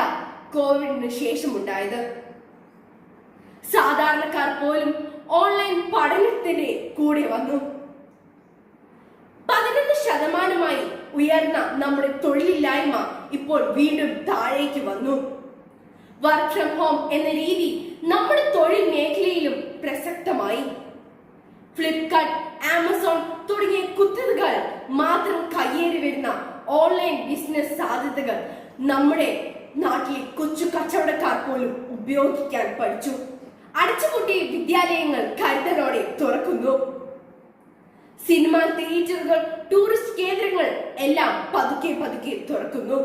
കോവിഡിന് ശേഷമുണ്ടായത്. സാധാരണക്കാർ പോലും ഓൺലൈൻ പഠനത്തിന്റെ കൂടെ വന്നു. 11% ഉയർന്ന നമ്മുടെ തൊഴിലില്ലായ്മ ഇപ്പോൾ വീണ്ടും താഴേക്ക് വന്നു. വർക്ക് ഫ്രം ഹോം എന്ന രീതി നമ്മുടെ തൊഴിൽ മേഖലയിലും പ്രസക്തമായി. ഫ്ലിപ്കാർട്ട്, ആമസോൺ തുടങ്ങിയ കുത്തകകൾ മാത്രം കയ്യേറി വരുന്ന ഓൺലൈൻ ബിസിനസ് സാധ്യതകൾ നമ്മുടെ നാട്ടിലെ കൊച്ചു കച്ചവടക്കാർ പോലും ഉപയോഗിക്കാൻ പഠിച്ചു. അടച്ചുപൂട്ടിയ വിദ്യാലയങ്ങൾ കരുതലോടെ തുറക്കുന്നു. സിനിമ തിയേറ്ററുകൾ, ടൂറിസ്റ്റ് കേന്ദ്രങ്ങൾ എല്ലാം പതുക്കെ പതുക്കെ തുറക്കുന്നു.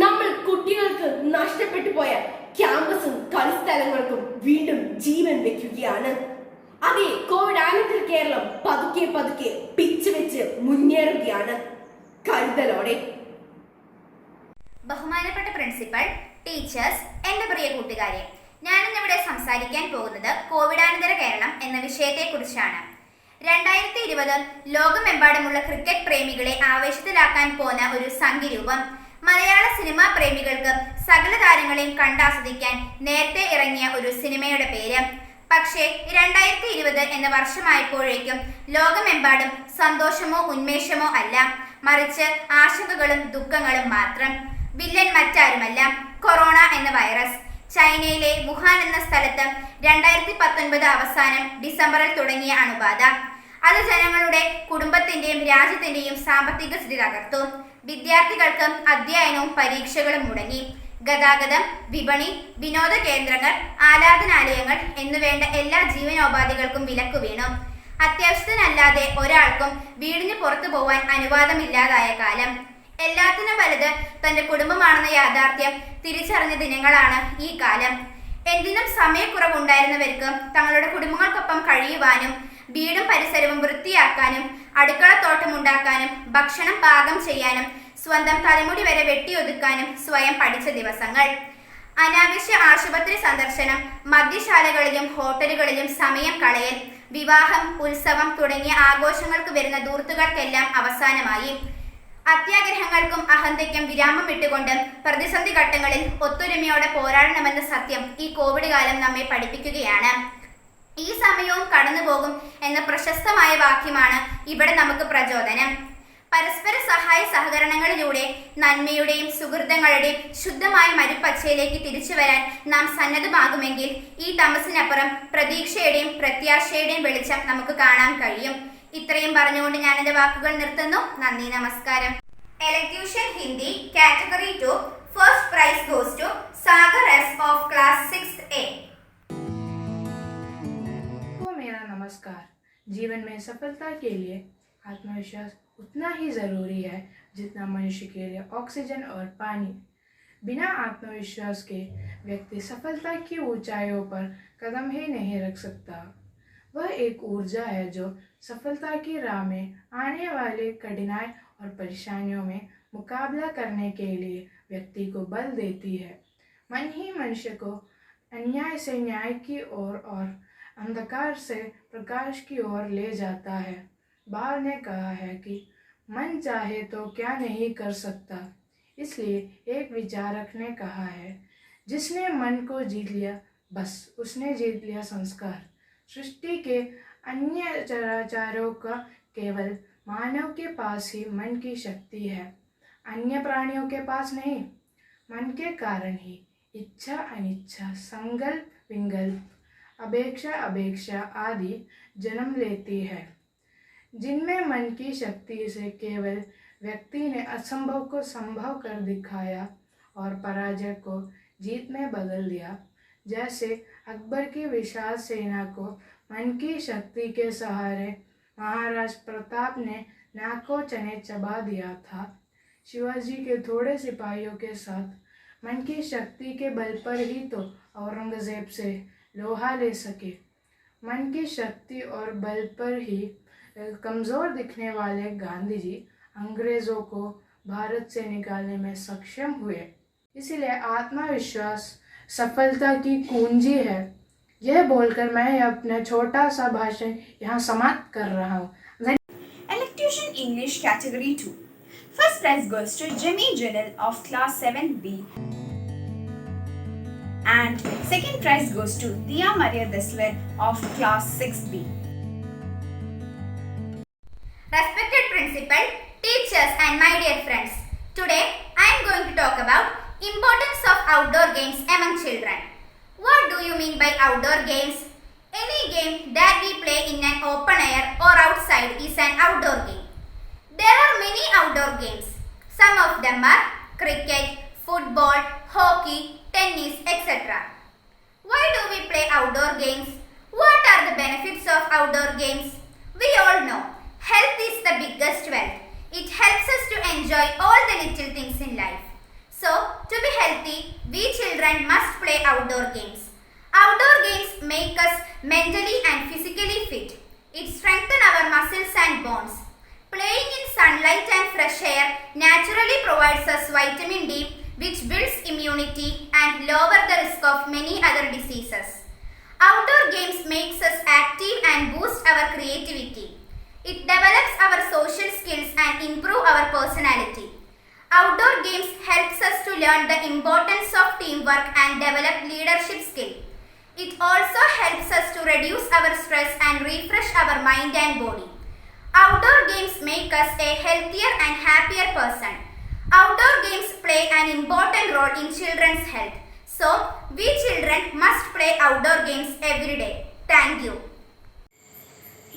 നമ്മൾ കുട്ടികൾക്ക് നഷ്ടപ്പെട്ടു പോയ ക്യാമ്പസും കളിസ്ഥലങ്ങൾക്കും വീണ്ടും ജീവൻ വെക്കുകയാണ്. അതെ, കോവിഡാനന്തര കേരളം പതുക്കെ പതുക്കെ പിച്ചുവെച്ച് മുന്നേറുകയാണ് കരുതലോടെ. ബഹുമാനപ്പെട്ട പ്രിൻസിപ്പൽ, ടീച്ചേഴ്സ്, എന്റെ പ്രിയ കൂട്ടുകാരെ, ഞാനിന്നിവിടെ സംസാരിക്കാൻ പോകുന്നത് കോവിഡാനന്തര കേരളം എന്ന വിഷയത്തെക്കുറിച്ചാണ്. 2020 ലോകമെമ്പാടുമുള്ള ക്രിക്കറ്റ് പ്രേമികളെ ആവേശത്തിലാക്കാൻ പോന്ന ഒരു സംഖ്യരൂപം. മലയാള സിനിമാ പ്രേമികൾക്ക് സകല താരങ്ങളെയും കണ്ടാസ്വദിക്കാൻ നേരത്തെ ഇറങ്ങിയ ഒരു സിനിമയുടെ പേര്. പക്ഷേ 2020 എന്ന വർഷമായപ്പോഴേക്കും ലോകമെമ്പാടും സന്തോഷമോ ഉന്മേഷമോ അല്ല, മറിച്ച് ആശങ്കകളും ദുഃഖങ്ങളും മാത്രം. വില്ലൻ മറ്റാരുമല്ല, കൊറോണ എന്ന വൈറസ്. ചൈനയിലെ വുഹാൻ എന്ന സ്ഥലത്ത് 2019 അവസാനം ഡിസംബറിൽ തുടങ്ങിയ അണുബാധ അത് ജനങ്ങളുടെ കുടുംബത്തിന്റെയും രാജ്യത്തിന്റെയും സാമ്പത്തിക സ്ഥിതി തകർത്തു. വിദ്യാർത്ഥികൾക്ക് അധ്യയനവും പരീക്ഷകളും മുടങ്ങി. ഗതാഗതം, വിപണി, വിനോദ കേന്ദ്രങ്ങൾ, ആരാധനാലയങ്ങൾ എന്നുവേണ്ട എല്ലാ ജീവനോപാധികൾക്കും വിലക്കു വീണു. അത്യാവശ്യത്തിനല്ലാതെ ഒരാൾക്കും വീടിന് പുറത്തു പോവാൻ അനുവാദമില്ലാതായ കാലം. എല്ലാത്തിനും വലുത് തന്റെ കുടുംബമാണെന്ന യാഥാർത്ഥ്യം തിരിച്ചറിഞ്ഞ ദിനങ്ങളാണ് ഈ കാലം. എന്തിനും സമയക്കുറവുണ്ടായിരുന്നവർക്ക് തങ്ങളുടെ കുടുംബങ്ങൾക്കൊപ്പം കഴിയുവാനും വീടും പരിസരവും വൃത്തിയാക്കാനും അടുക്കളത്തോട്ടം ഉണ്ടാക്കാനും ഭക്ഷണം പാകം ചെയ്യാനും സ്വന്തം തലമുടി വരെ വെട്ടിയൊതുക്കാനും സ്വയം പഠിച്ച ദിവസങ്ങൾ. അനാവശ്യ ആശുപത്രി സന്ദർശനം, മദ്യശാലകളിലും ഹോട്ടലുകളിലും സമയം കളയൽ, വിവാഹം, ഉത്സവം തുടങ്ങിയ ആഘോഷങ്ങൾക്ക് വരുന്ന ദൂർത്തുകൾക്കെല്ലാം അവസാനമായി. അത്യാഗ്രഹങ്ങൾക്കും അഹന്തയ്ക്കും വിരാമം ഇട്ടുകൊണ്ട് പ്രതിസന്ധി ഘട്ടങ്ങളിൽ ഒത്തൊരുമയോടെ പോരാടണമെന്ന സത്യം ഈ കോവിഡ് കാലം നമ്മെ പഠിപ്പിക്കുകയാണ്. ഈ സമയവും കടന്നുപോകും എന്ന പ്രശസ്തമായ വാക്യമാണ് ഇവിടെ നമുക്ക് പ്രചോദനം. പരസ്പര സഹായ സഹകരണങ്ങളിലൂടെ നന്മയുടെയും സുഹൃതങ്ങളുടെയും ശുദ്ധമായ മരുപ്പച്ചയിലേക്ക് തിരിച്ചു വരാൻ നാം സന്നദ്ധമാകുമെങ്കിൽ ഈ തമസിനപ്പുറം പ്രതീക്ഷയുടെയും പ്രത്യാശയുടെയും വെളിച്ചം നമുക്ക് കാണാൻ കഴിയും. ഇത്രയും പറഞ്ഞുകൊണ്ട് ഞാൻ എൻ്റെ വാക്കുകൾ നിർത്തുന്നു. നന്ദി, നമസ്കാരം. Electution Hindi Category 2 First prize goes to Sagar S of Class 6th A. मेरा नमस्कार. जीवन में सफलता के लिए आत्मविश्वास उतना ही ज़रूरी है जितना मनुष्य के लिए ऑक्सीजन और पानी. बिना आत्मविश्वास के व्यक्ति सफलता की ऊंचाइयों पर कदम ही नहीं रख सकता. वह एक ऊर्जा है जो सफलता की राह में आने वाली कठिनाई और परेशानियों में मुकाबला करने के लिए व्यक्ति को बल देती है. मन ही मनुष्य को अन्याय से न्याय की ओर और अंधकार से प्रकाश की ओर ले जाता है. बाल ने कहा है कि मन चाहे तो क्या नहीं कर सकता. इसलिए एक विचारक ने कहा है, जिसने मन को जीत लिया बस उसने जीत लिया संस्कार. सृष्टि के अन्य चराचरों का केवल मानव के पास ही मन की शक्ति है, अन्य प्राणियों के पास नहीं. मन के कारण ही इच्छा अनिच्छा संकल्प विकल्प अपेक्षा आदि जन्म लेती है, जिनमें मन की शक्ति से केवल व्यक्ति ने असंभव को संभव कर दिखाया और पराजय को जीत में बदल दिया. जैसे अकबर की विशाल सेना को मन की शक्ति के सहारे महाराज प्रताप ने नाकों चने चबा दिया था. शिवाजी के थोड़े सिपाहियों के साथ मन की शक्ति के बल पर ही तो औरंगजेब से लोहा ले सके. मन की शक्ति और बल पर ही कमज़ोर दिखने वाले गांधी जी अंग्रेज़ों को भारत से निकालने में सक्षम हुए. इसलिए आत्मविश्वास सफलता की कुंजी है. यह बोलकर मैं अपना छोटा सा भाषण यहाँ समाप्त कर रहा हूँ. Electution English Category 2. First prize goes to Jimmy Janel of Class 7B. And second prize goes to Dia Maria Desler of Class 6B. Respected principal, teachers and my dear friends, today I am going to talk about importance of outdoor games among children. What do you mean by outdoor games? Any game that we play in an open air or outside is an outdoor game. There are many outdoor games. Some of them are cricket, football, hockey, tennis, etc. Why do we play outdoor games? What are the benefits of outdoor games? We all know health is the biggest wealth. It helps us to enjoy all the little things in life. So, to be healthy, we children must play outdoor games. Outdoor games make us mentally and physically fit. It strengthens our muscles and bones. Playing in sunlight and fresh air naturally provides us vitamin D, which builds immunity and lowers the risk of many other diseases. Outdoor games makes us active and boost our creativity. It develops our social skills and improve our personality. Outdoor games helps us to learn the importance of teamwork and develop leadership skill. It also helps us to reduce our stress and refresh our mind and body. Outdoor games make us a healthier and happier person. Outdoor games play an important role in children's health. So, we children must play outdoor games every day. Thank you.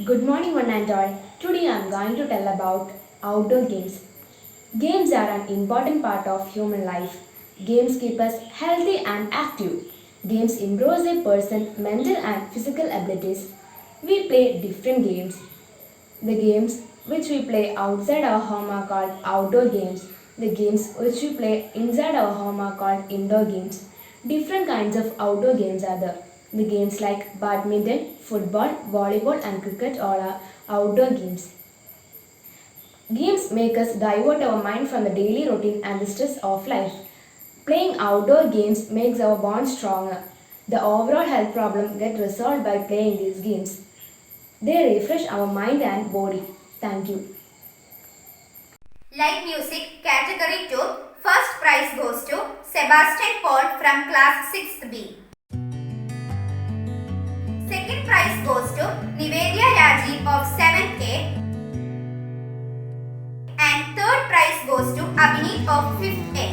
Good morning one and all. Today I am going to tell about outdoor games. Games are an important part of human life. Games keep us healthy and active. Games improve a person's mental and physical abilities. We play different games. The games which we play outside our home are called outdoor games. The games which we play inside our home are called indoor games. Different kinds of outdoor games are there. The games like badminton, football, volleyball and cricket all are outdoor games. Games make us divert our mind from the daily routine and the stress of life. Playing outdoor games makes our bond stronger. The overall health problem gets resolved by playing these games. They refresh our mind and body. Thank you. Light Music Category 2 First prize goes to Sebastian Paul from Class 6th B. Second prize goes to Nivedya Raji of 7th A. And third prize goes to Abhineet of 5th A.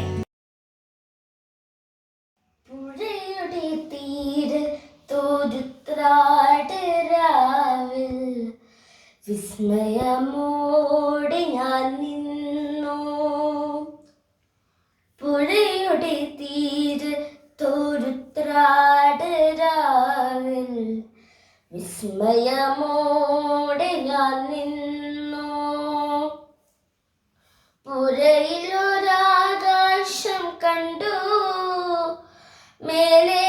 പുഴയുടെ തീരത്തൊരുത്രാടരാവിൽ വിസ്മയമോടെ ഞാൻ നിന്നു. പുഴയുടെ തീരത്തൊരുത്രാടരാവിൽ വിസ്മയമോടെ ഞാൻ നിന്നു. പുഴയിലൊരാകാശം കണ്ടു, മേലെ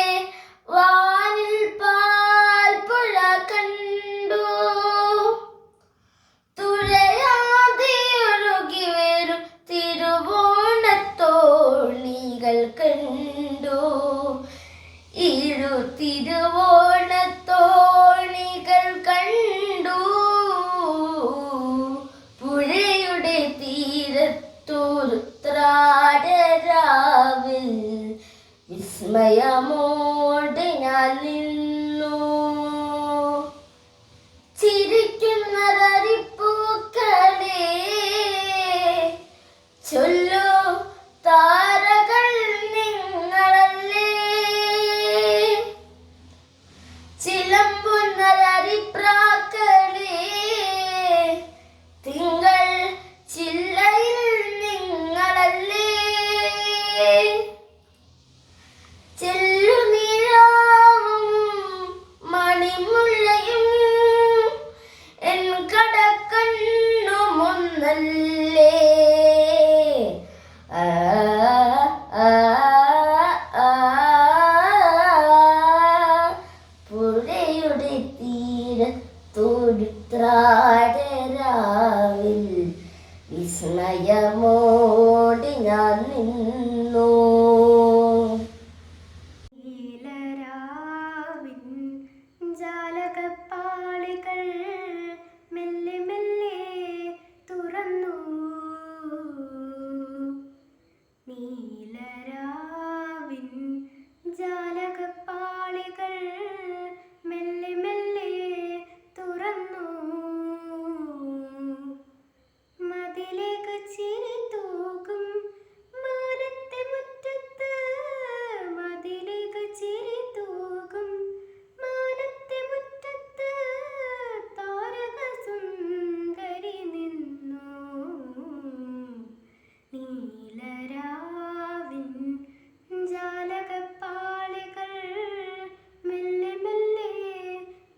വാനിൽ പാൽപ്പുഴ കണ്ടു. തുഴയാതെ ഒഴുകി വരും തിരുവോണത്തോണികൾ കണ്ടു. തിരുവോണത്തോണികൾ കണ്ടു. പുഴയുടെ തീരത്തൊരുത്രാടരാവിൽ വിസ്മയമോടെ ഞാൻ നിന്നു. ചിരിക്കുന്നതരിപ്പൂക്കളെ ചൊല്ലു താരകൾ നിങ്ങളല്ലേ. ചിലമ്പുന്നതരിപ്രാക്കളെ തിങ്കൾ ചില്ലയിൽ നിങ്ങളല്ലേ. ചെല്ലുനിലാവും മണിമുല്ലയും എൻ കടക്കണ്ണുമൊന്നല്ലേ. പുഴയുടെ തീരത്തൊരുത്രാടരാവിൽ വിസ്മയമോടെ ഞാൻ നിന്നു. ജാലകപ്പാളികൾ മെല്ലെ മെല്ലെ തുറന്നു. നീലരാവിൻ ജാലകപ്പാളികൾ മെല്ലെ മെല്ലെ തുറന്നു. മതിലേക്ക് ചിരി തൂകും മാനത്തെ മുറ്റത്ത്. മതിലേക്ക് ചിരി തൂകും മാനത്തെ മുറ്റത്ത്. താരക സുന്ദരി നിന്നു. നീലരാവിൻ ജാലകപ്പാളികൾ മെല്ലെ മെല്ലെ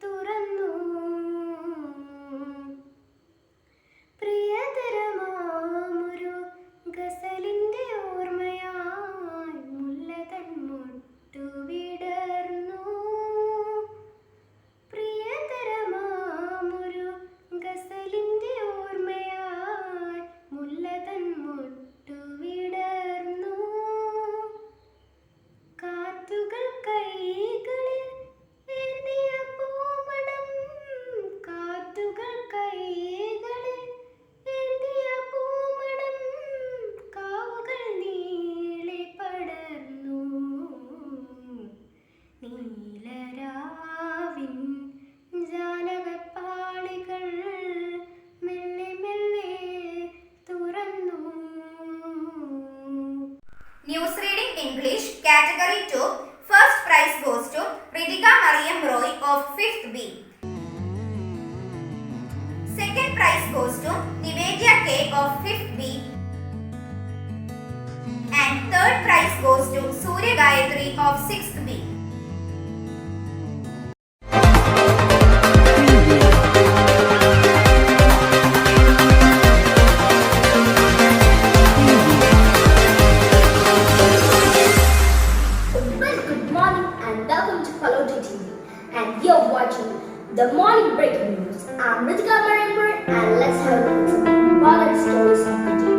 തുറന്നു. പ്രിയതരമാമൊരു ഗസലിന്റെ ഓർമ്മയായി മുല്ലതൻ മുട്ടുവിടർന്നു. പ്രിയതരമാമൊരു ഗസലിന്റെ ഓർമ്മയായി മുല്ലതൻ മുട്ടുവിടർന്നു. കാറ്റുകൾ കൈകളിൽ ഏന്തിയ പൂമണം. കാറ്റുകൾ കൈകളിൽ ഏന്തിയ പൂമണം. കാവുകൾ നീളെ പടർന്നു. നീലരാവിൻ ജാലകപ്പാളികൾ മെല്ലെ മെല്ലെ തുറന്നു. News reading English category 2. First prize goes to Ritika Mariam Roy of 5th B. Second prize goes to Nivedya K of 5th B. And third prize goes to Surya Gayatri of 6th B. Good morning and welcome to Paloti TV. And you're watching the morning breaking news. I'm Ritika Mariam Roy and let's have a look at some important stories of the day.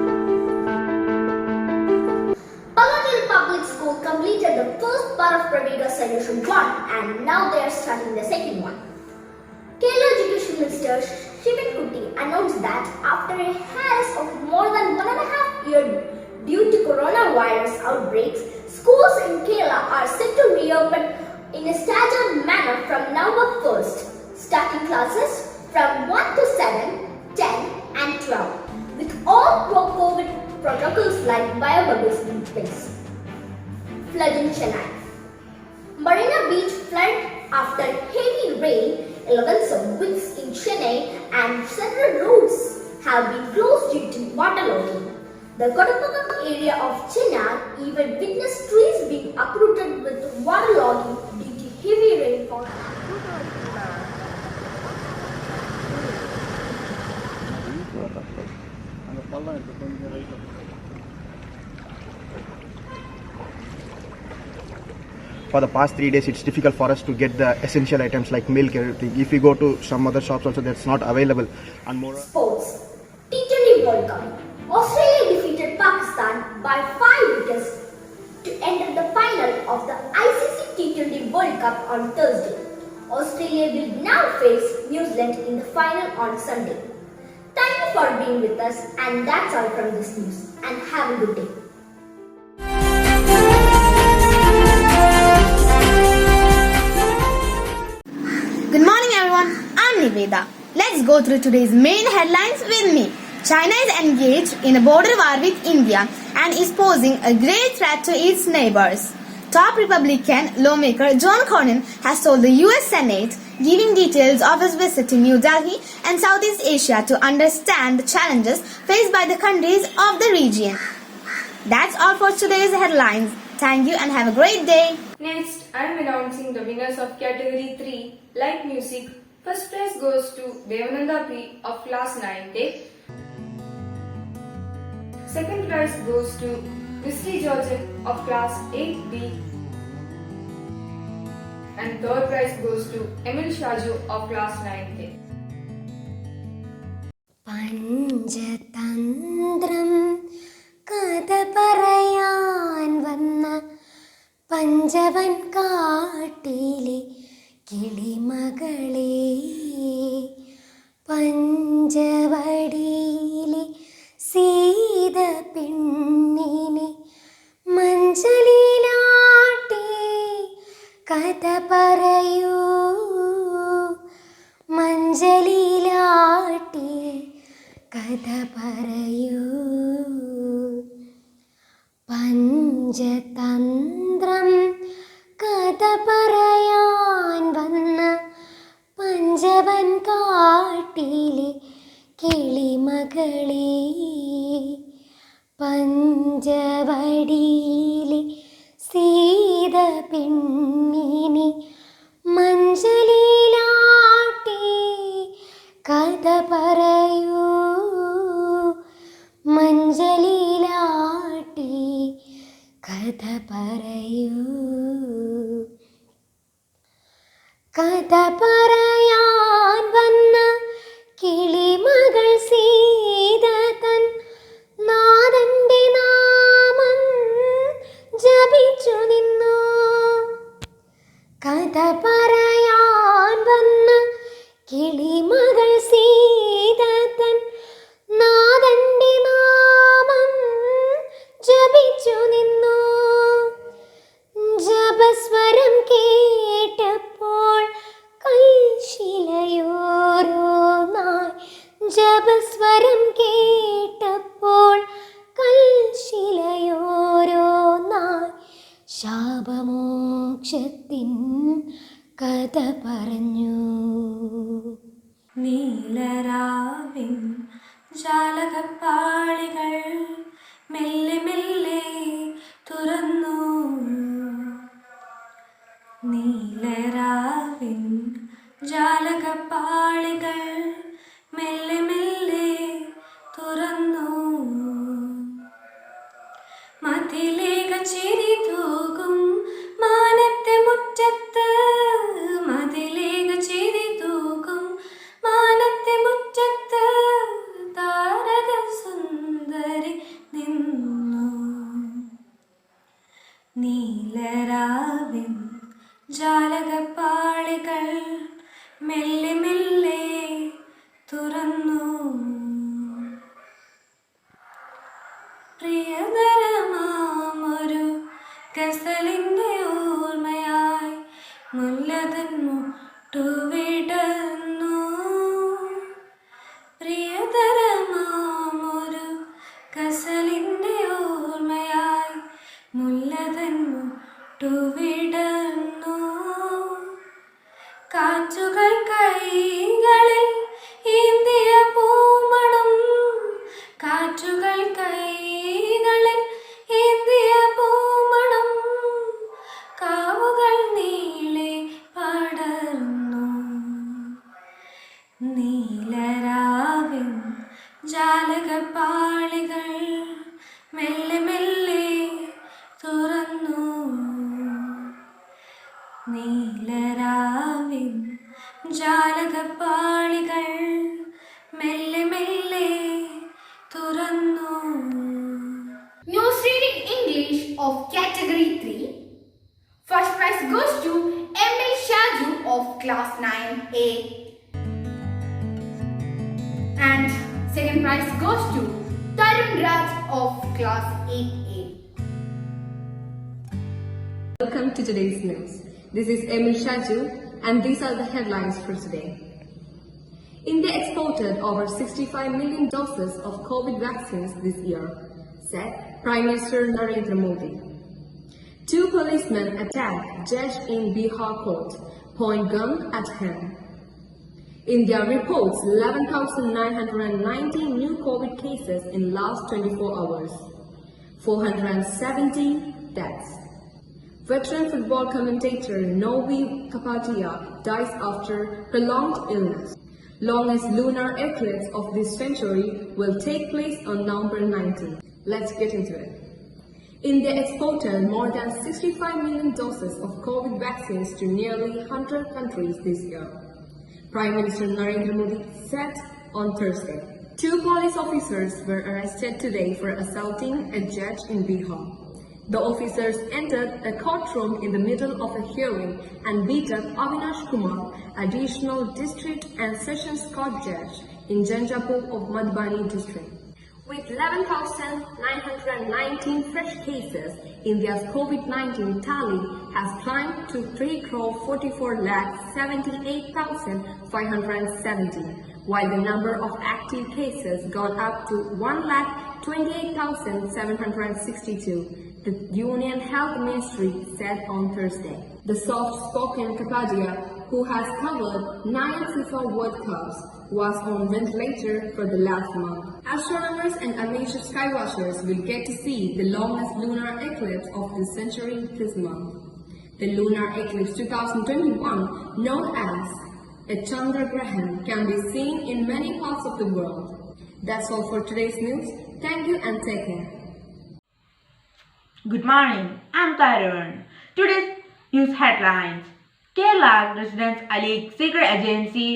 Paloti Public School completed the first part of Pravega Solution 1 and now they are starting the second one. Kerala Education Minister Shivan Kutty announced that after a hiatus of more than 1.5 years due to coronavirus outbreaks, schools in Kerala are set to reopen in a staggered manner from November 1st, starting classes from 1 to 7, 10 and 12, with all pro-COVID protocols like biobubbles in place. Flood in Chennai. Marina Beach flood after heavy rain. 11 subways in Chennai and several roads have been closed due to waterlogging. The Kodapakam area of Chennai even witnessed trees being uprooted with waterlogging due to heavy rainfall. For the past 3 days, it's difficult for us to get the essential items like milk, everything. If we go to some other shops also, that's not available. And more. Sports. T20 World Cup. Australia defeated Pakistan by 5 wickets to enter the final of the ICC T20 World Cup on Thursday. Australia will now face New Zealand in the final on Sunday. Thank you for being with us, and that's all from this news. And have a good day. Good morning everyone, I'm Niveda. Let's go through today's main headlines with me. China is engaged in a border war with India and is posing a great threat to its neighbors. Top Republican lawmaker John Cornyn has told the US Senate, giving details of his visit to New Delhi and Southeast Asia to understand the challenges faced by the countries of the region. That's all for today's headlines. Thank you and have a great day. Next, I am announcing the winners of Category 3, Light Music. First prize goes to Devananda P of Class 9A. Second prize goes to Misty Georgette of Class 8B. And third prize goes to Emil Shaju of Class 9A. Panchatantra കഥ പറയാൻ വന്ന പഞ്ചവൻ കാട്ടിലെ കിളിമകളെ പഞ്ചവടിയിലെ സീത പെണ്ണിനെ മഞ്ചലിലാട്ടി കഥ പറയൂ മഞ്ചലിലാട്ടി കഥ പറയൂ പഞ്ചതന്ത്രം കഥ പറയാൻ വന്ന പഞ്ചവൻ കാട്ടിലെ കിളിമകളെ പഞ്ചവടിയിലെ സീത പെണ്ണിനെ മഞ്ചലിലാട്ടി കഥ പറയൂ മഞ്ചലിലാട്ടി കഥ പറയൂ കഥ പറയാൻ വന്ന കിളിമകൾ സീത തൻ നാഥന്റെ നാമം ജപിച്ചു നിന്നു കഥ പറയാൻ വന്ന കിളിമകൾ സീത തൻ നാഥന്റെ നാമം ജപിച്ചു നിന്നു ജപസ്വരം കേട്ടപ്പോൾ കൽശിലയോരോന്നായി ജപസ്വരം കേട്ടപ്പോൾ കൽശിലയോരോന്നായി ശാപമോക്ഷത്തിൻ കഥ പറഞ്ഞു നീലരാവിൻ ജാലകപ്പാളികൾ മെല്ലെ മെല്ലെ തുറന്നു നീലരാവിൻ ജാലകപ്പാളികൾ മെല്ലെ മെല്ലെ തുറന്നു മതിലേക ചിരി തൂകും മാനത്തെ മുറ്റത്ത് മതിലേക ചിരി തൂകും മാനത്തെ മുറ്റത്ത് താരക സുന്ദരി നിന്നു നീലരാവിൻ ജാലകപ്പാളികൾ മെല്ലെ മെല്ലെ തുറന്നു പ്രിയതരമാമൊരു ഗസലിൻ്റെ ഓർമ്മയായി മുല്ലതൻ മുട്ടുവിടർന്നു പ്രിയതരമാമൊരു ഗസലിൻ്റെ ഓർമ്മയായി മുല്ലതൻ മുട്ടുവിടർന്നു കാറ്റുകൾ കൈകളിൽ ഏന്തിയ പൂമണം കാറ്റുകൾ കൈകളിൽ ഏന്തിയ പൂമണം കാവുകൾ നീളെ പടർന്നു നീലരാവിൻ ജാലകപ്പാളികൾ മെല്ലെ മെല്ലെ തുറന്നു നീലരാവിൻ ജാലകപ്പാളികൾ മെല്ലെ മെല്ലെ തുറന്നു. News reading English of Category 3. First prize goes to Emil Shaju of Class 9A. And second prize goes to Tarun Raj of Class 8A. Welcome to today's news. This is Emil Shaju and these are the headlines for today. India exported over 65 million doses of COVID vaccines this year, said Prime Minister Narendra Modi. 2 policemen attacked judge in Bihar court, point gun at him. India reports 11,990 new COVID cases in last 24 hours, 470 deaths. Veteran football commentator Novi Kapadia dies after prolonged illness. Longest lunar eclipse of this century will take place on November 19. Let's get into it. India exported more than 65 million doses of COVID vaccines to nearly 100 countries this year, Prime Minister Narendra Modi said on Thursday. 2 police officers were arrested today for assaulting a judge in Bihar. The officers entered a courtroom in the middle of a hearing and beat up Avinash Kumar, additional district and sessions court judge in Janjapur of Madhubani district. With 11,919 fresh cases, India's COVID-19 tally has climbed to 3,44,78,570, while the number of active cases got up to 1,28,762. The Union Health Ministry said on Thursday. The soft-spoken Kapadia, who has covered 9 FIFA World Cups, was on ventilator for the last month. Astronomers and amateur skywatchers will get to see the longest lunar eclipse of the century this month. The lunar eclipse 2021, known as a Chandragrahan, can be seen in many parts of the world. That's all for today's news. Thank you and take care. Good morning, I'm Tarun. Today's news headlines. Kerala residents allege secret agency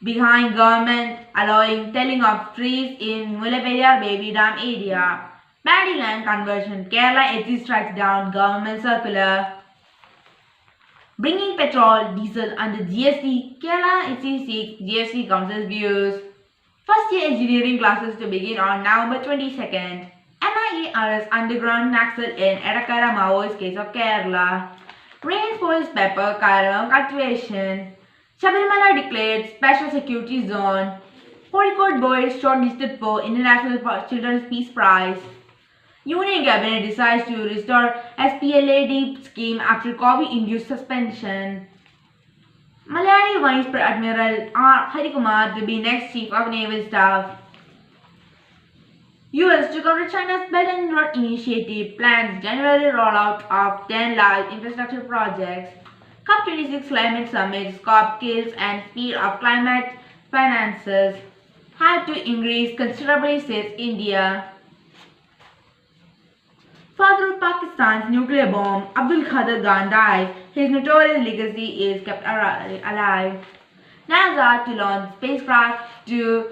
behind government allowing telling of trees in Mullaperiyar Baby Dam area. Paddy land conversion. Kerala HC strikes down government circular. Bringing petrol, diesel under GST. Kerala HC seeks GST Council's views. First year engineering classes to begin on November 22nd. NIA arrests underground Naxal in Edakara Maoist case of Kerala. Rains police pepper Karavam cultivation. Sabarimala declared special security zone. Kozhikode boys shortlisted for International Children's Peace Prize. Union Cabinet decides to restore SPLAD scheme after COVID-induced suspension. Malayali Vice Admiral R. Harikumar to be next Chief of Naval Staff. US to counter China's Belt and Road Initiative plans January rollout of 10 large infrastructure projects. COP26 Climate Summit scope kills and speed of climate finances had to increase considerably, says India. Father of Pakistan's nuclear bomb, Abdul Qadir Khan dies. His notorious legacy is kept alive. NASA to launch spacecraft to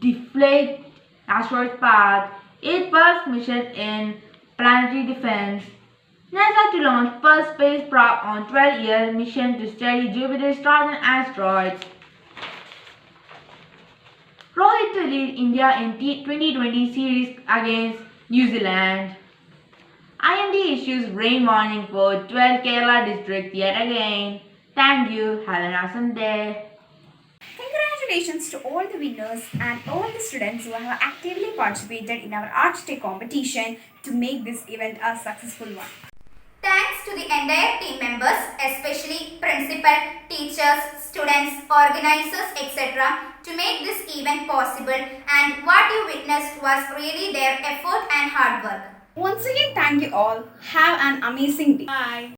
deflate asteroid path. 8th first mission in planetary defense. NASA to launch first space probe on 12-year mission to study Jupiter's stars and asteroids. Rohit to lead India in T20 series against New Zealand. IMD issues rain warning for 12 Kerala districts yet again. Thank you. Have an awesome day. Congratulations to all the winners and all the students who have actively participated in our Art Day competition to make this event a successful one. Thanks to the entire team members, especially principal, teachers, students, organizers, etc. to make this event possible, and what you witnessed was really their effort and hard work. Once again, thank you all. Have an amazing day. Bye.